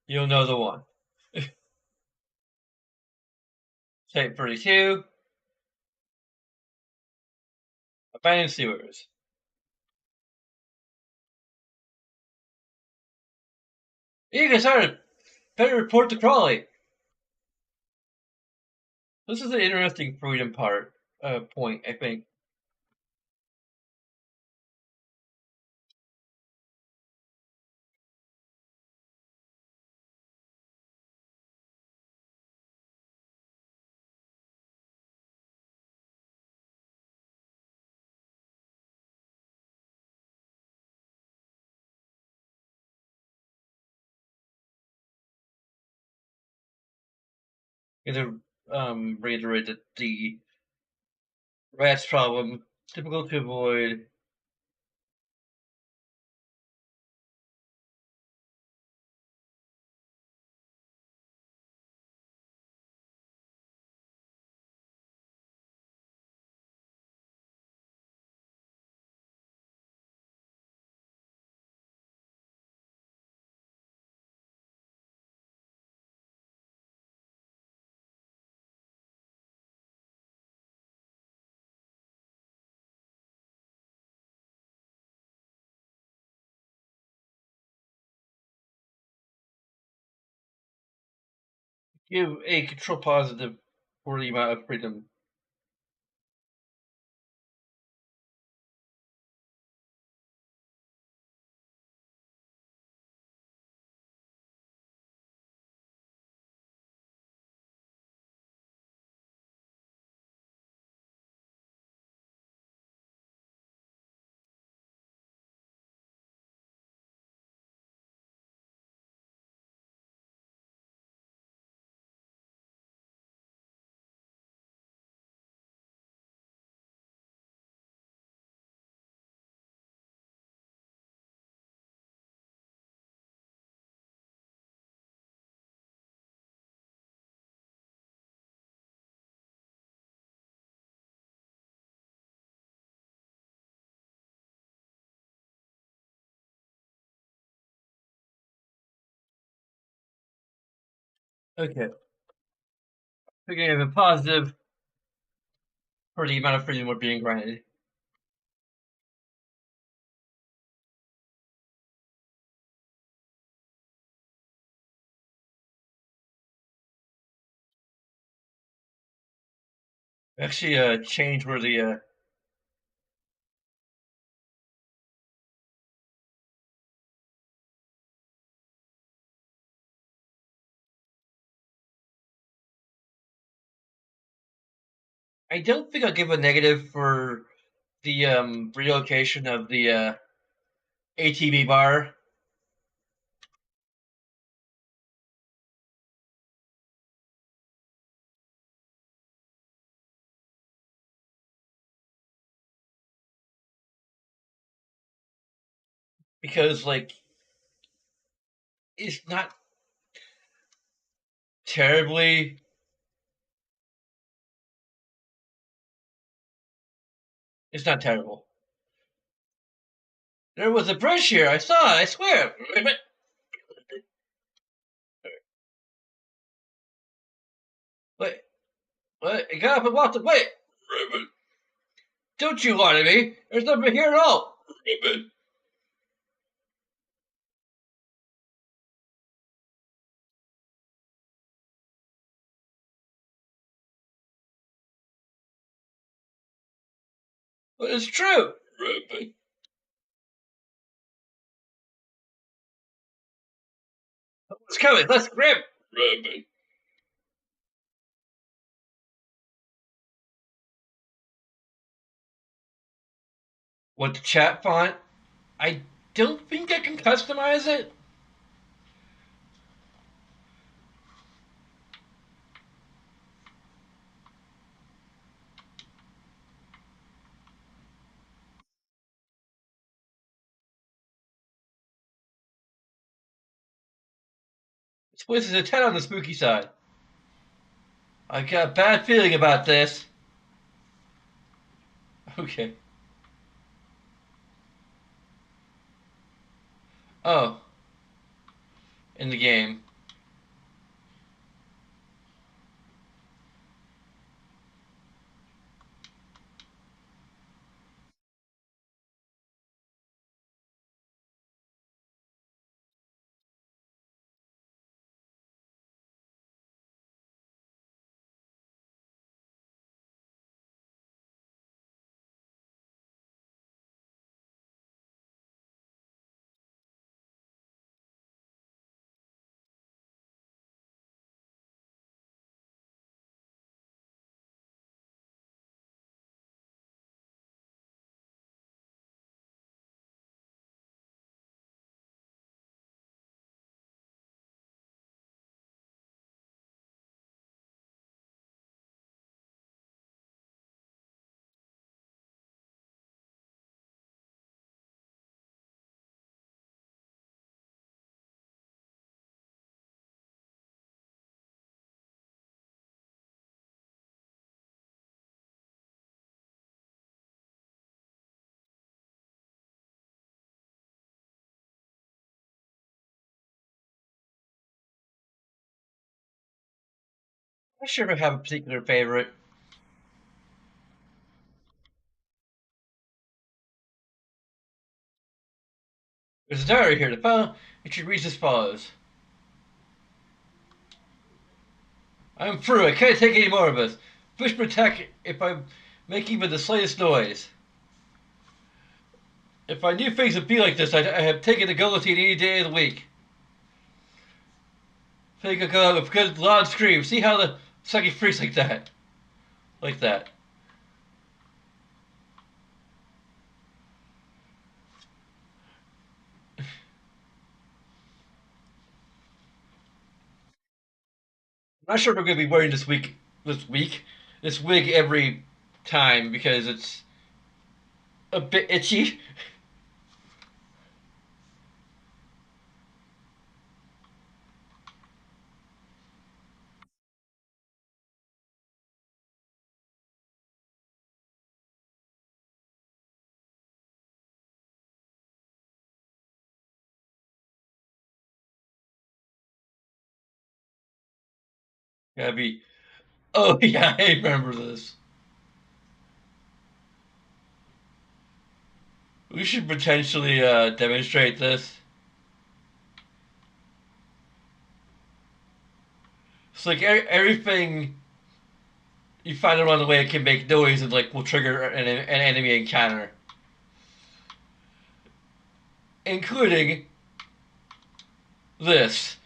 you'll know the one. Type 32, abandoned sewers. You can start better report to Crawley. This is an interesting freedom point, I think. Either reiterate that the rats problem difficult to avoid. Give a control positive for the amount of freedom. Okay. We're going to have a positive for the amount of freedom we're being granted. Actually, change where the I don't think I'll give a negative for the relocation of the ATV bar because like it's not terribly it's not terrible. There was a bridge here. I saw it. I swear. Wait, what? I got up and walked away. Don't you lie to me. There's nothing here at all. But it's true. It's coming. Let's grab it. What the chat font? I don't think I can customize it. This place is a 10 on the spooky side. I got a bad feeling about this. Okay. Oh, in the game. not sure if I have a particular favorite. There's a diary here. The file it should read as follows. I'm through. I can't take any more of this. Fish will attack if I make even the slightest noise. If I knew things would be like this, I have taken the guillotine any day of the week. Think I go out with good loud scream. See how the sucky freaks like that. Like that. I'm not sure if I'm going to be wearing this wig every time because it's a bit itchy. Gotta be. Oh yeah, I remember this. We should potentially demonstrate this. It's like everything you find around the way it can make noise and like will trigger an enemy encounter, including this.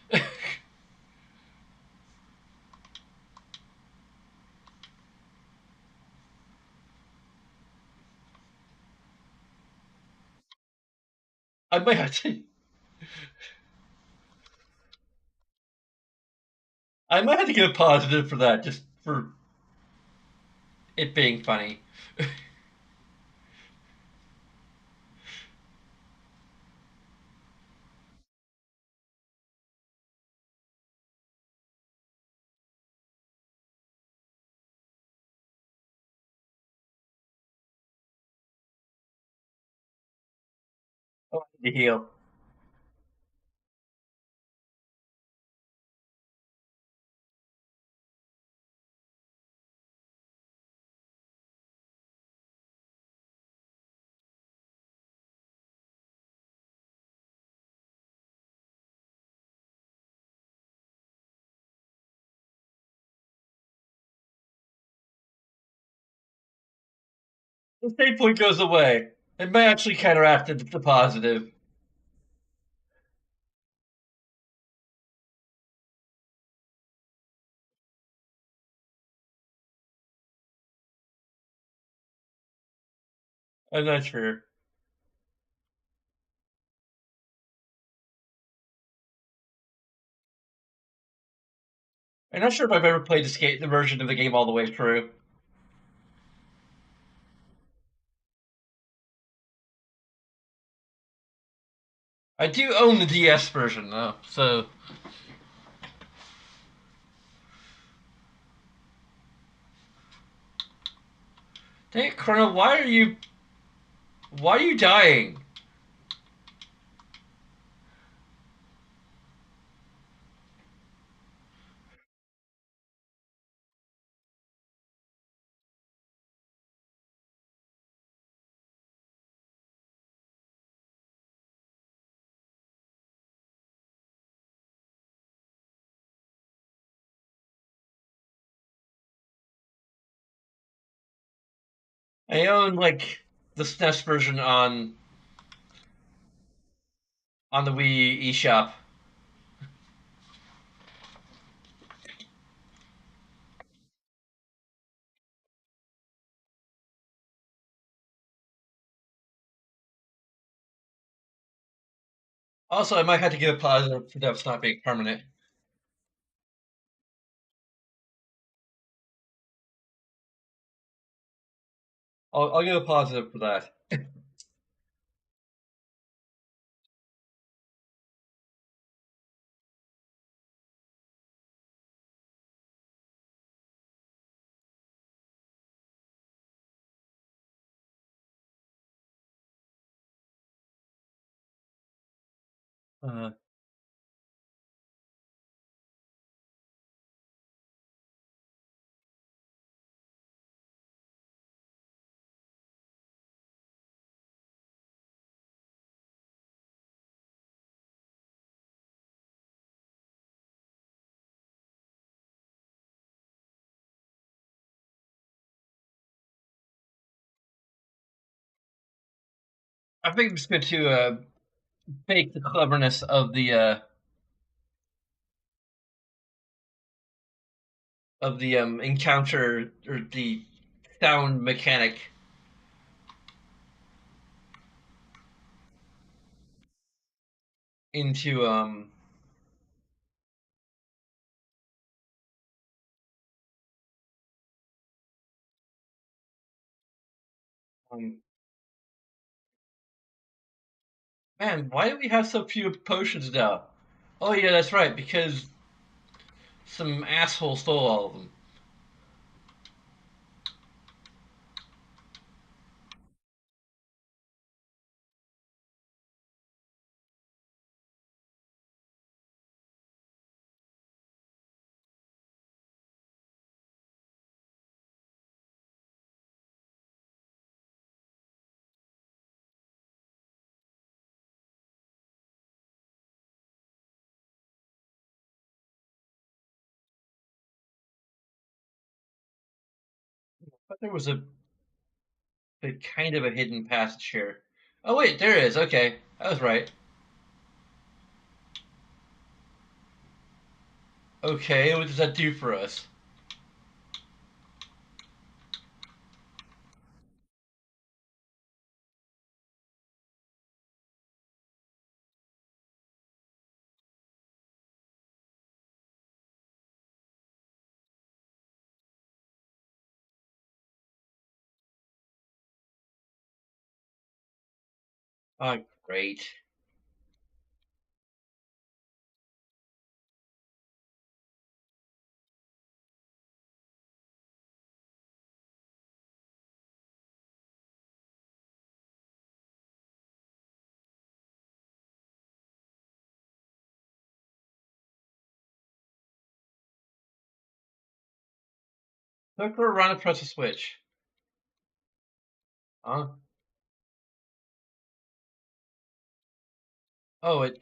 I might have to. I might have to give a positive for that, just for it being funny. Oh, the heel. The state point goes away. It may actually counteract the positive. I'm not sure. I'm not sure if I've ever played the version of the game all the way through. I do own the DS version though, so dang it, Chrono, why are you dying? I own like the SNES version on the Wii eShop. Also, I might have to give a positive for devs not being permanent. I'll give a positive for that. Uh, I think it's good to fake the cleverness of the encounter or the sound mechanic into um man, why do we have so few potions now? Oh yeah, that's right, because some asshole stole all of them. But there was a kind of a hidden passage here. Oh wait, there is. Okay, I was right. Okay, what does that do for us? Oh, great. Look around and press a switch. Huh? Oh, it.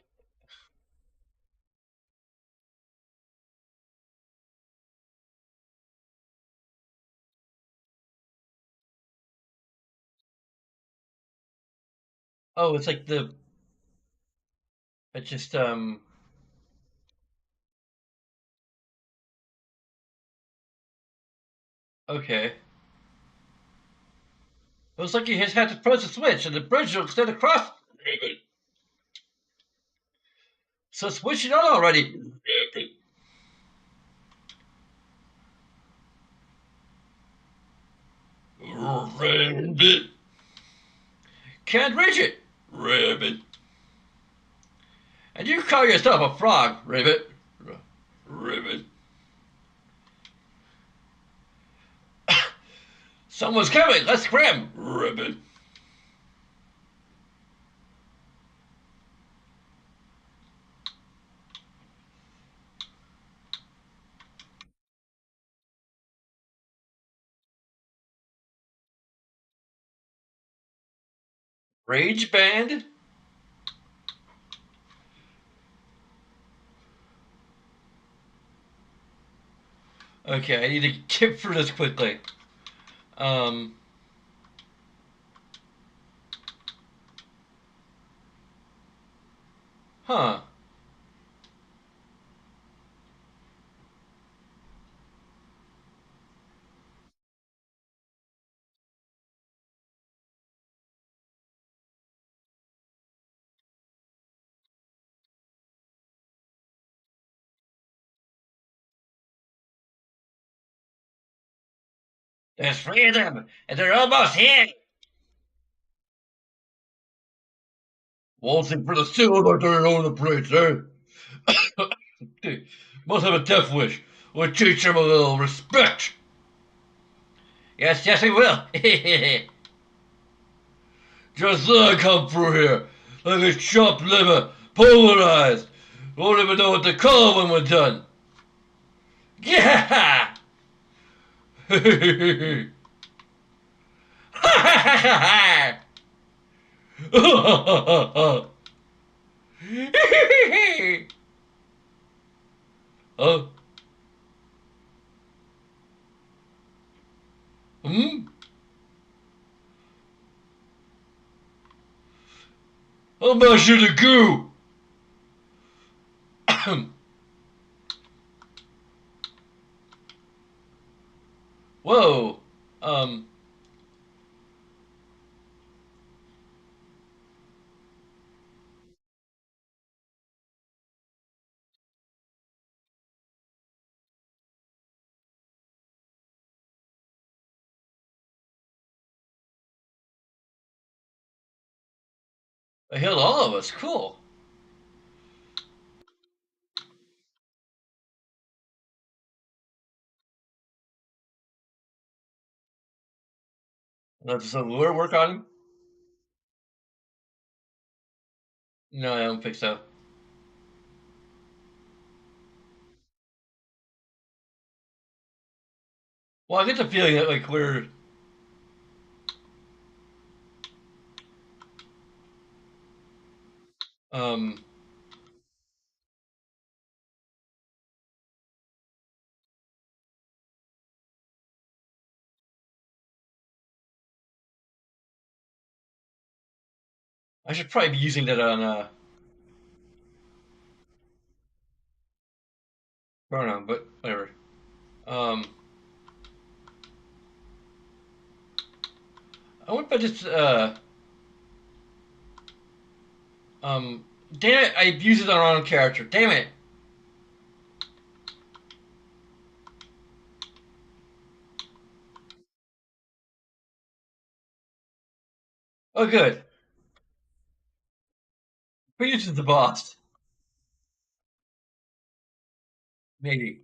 Oh, it's like the. It just Okay. It was like you just had to press a switch and the bridge will extend across. So switch it on already. Rabbit. Can't reach it. Rabbit. And you call yourself a frog, Rabbit. Rabbit. Someone's coming. Let's scram. Rabbit. Rage band. Okay, I need to get through this quickly. Um. Huh. There's three of them, and they're almost here. Waltzing for the silver like they own the place, eh? Must have a death wish. We'll teach them a little respect. Yes, yes, we will. Just then I come through here, like a chopped liver, polarized. Won't even know what to call when we're done. Yeah! Oh, hmm? How much of the goo? Whoa. Um. I healed all of us. Cool. Does some lure work on him? No, I don't think so. Well, I get the feeling that like we're um. I should probably be using that on Chrono, but whatever. Um. I wonder if I just um. Damn it! I used it on our own character. Damn it! Oh, good. Who uses the boss? Maybe.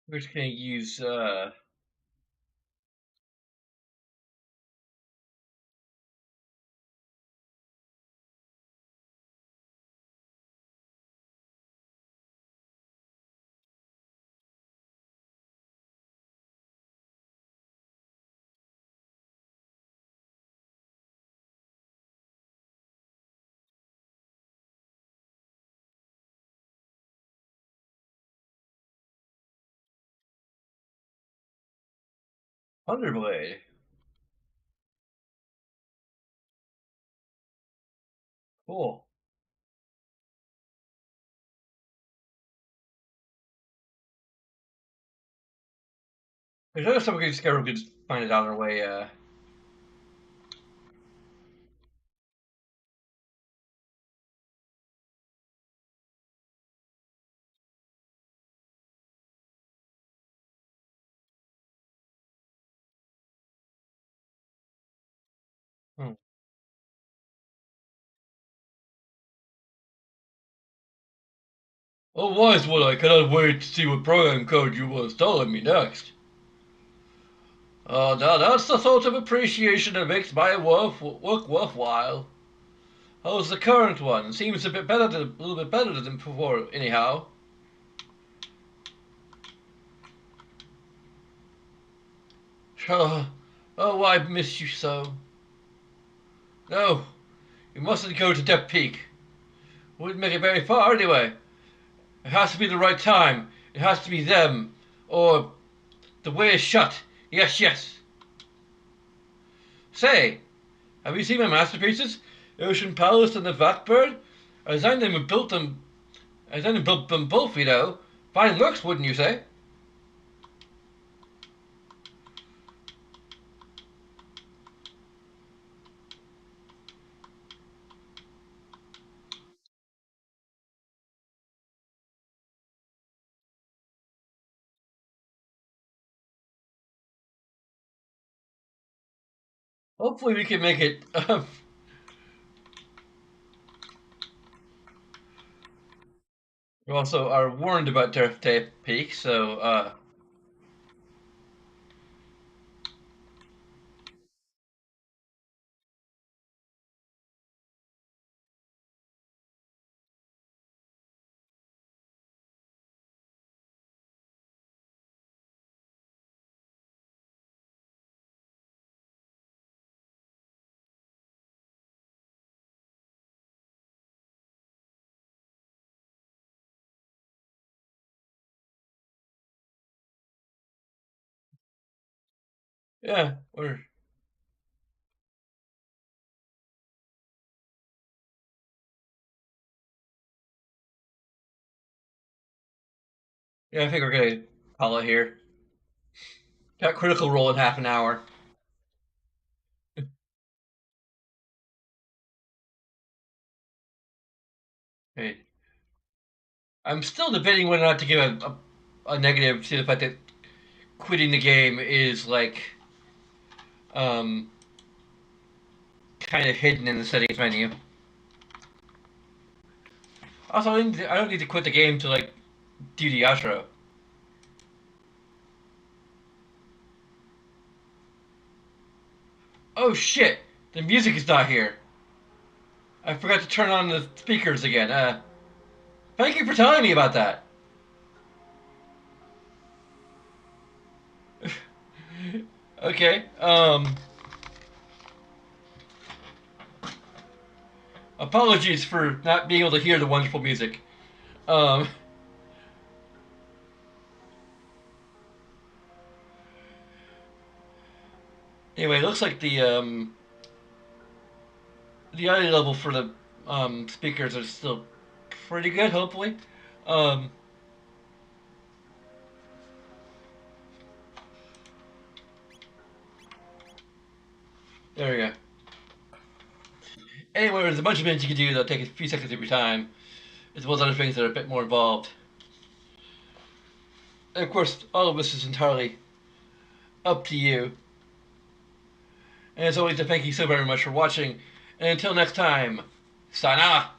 We're just gonna use Thunderblade. Cool. There's other stuff we can discover. We can just find it on our way. Hmm. Oh, wise one! I cannot wait to see what program code you will install on me next. Oh, now that's the sort of appreciation that makes my work worthwhile. How's the current one? Seems a little bit better than before, anyhow. Oh, oh, I miss you so. No, you mustn't go to Death Peak. Wouldn't make it very far anyway. It has to be the right time. It has to be them, or the way is shut. Yes, yes. Say, have you seen my masterpieces? Ocean Palace and the Vatbird? I designed them and built them. I designed and built them both, you know. Fine looks, wouldn't you say? Hopefully, we can make it. We also are warned about Death Peak, so Yeah, or yeah, I think we're gonna call it here. Got Critical Role in half an hour. Hey, I'm still debating whether or not to give a negative to the fact that quitting the game is like um, kind of hidden in the settings menu. Also, I don't need to quit the game to like do the outro. Oh shit! The music is not here. I forgot to turn on the speakers again. Thank you for telling me about that. Okay. Apologies for not being able to hear the wonderful music. Um, anyway, it looks like the audio level for the speakers are still pretty good. Hopefully. Um, there we go. Anyway, there's a bunch of things you can do that'll take a few seconds of your time, as well as other things that are a bit more involved. And of course, all of this is entirely up to you. And as always, I thank you so very much for watching. And until next time, sayonara.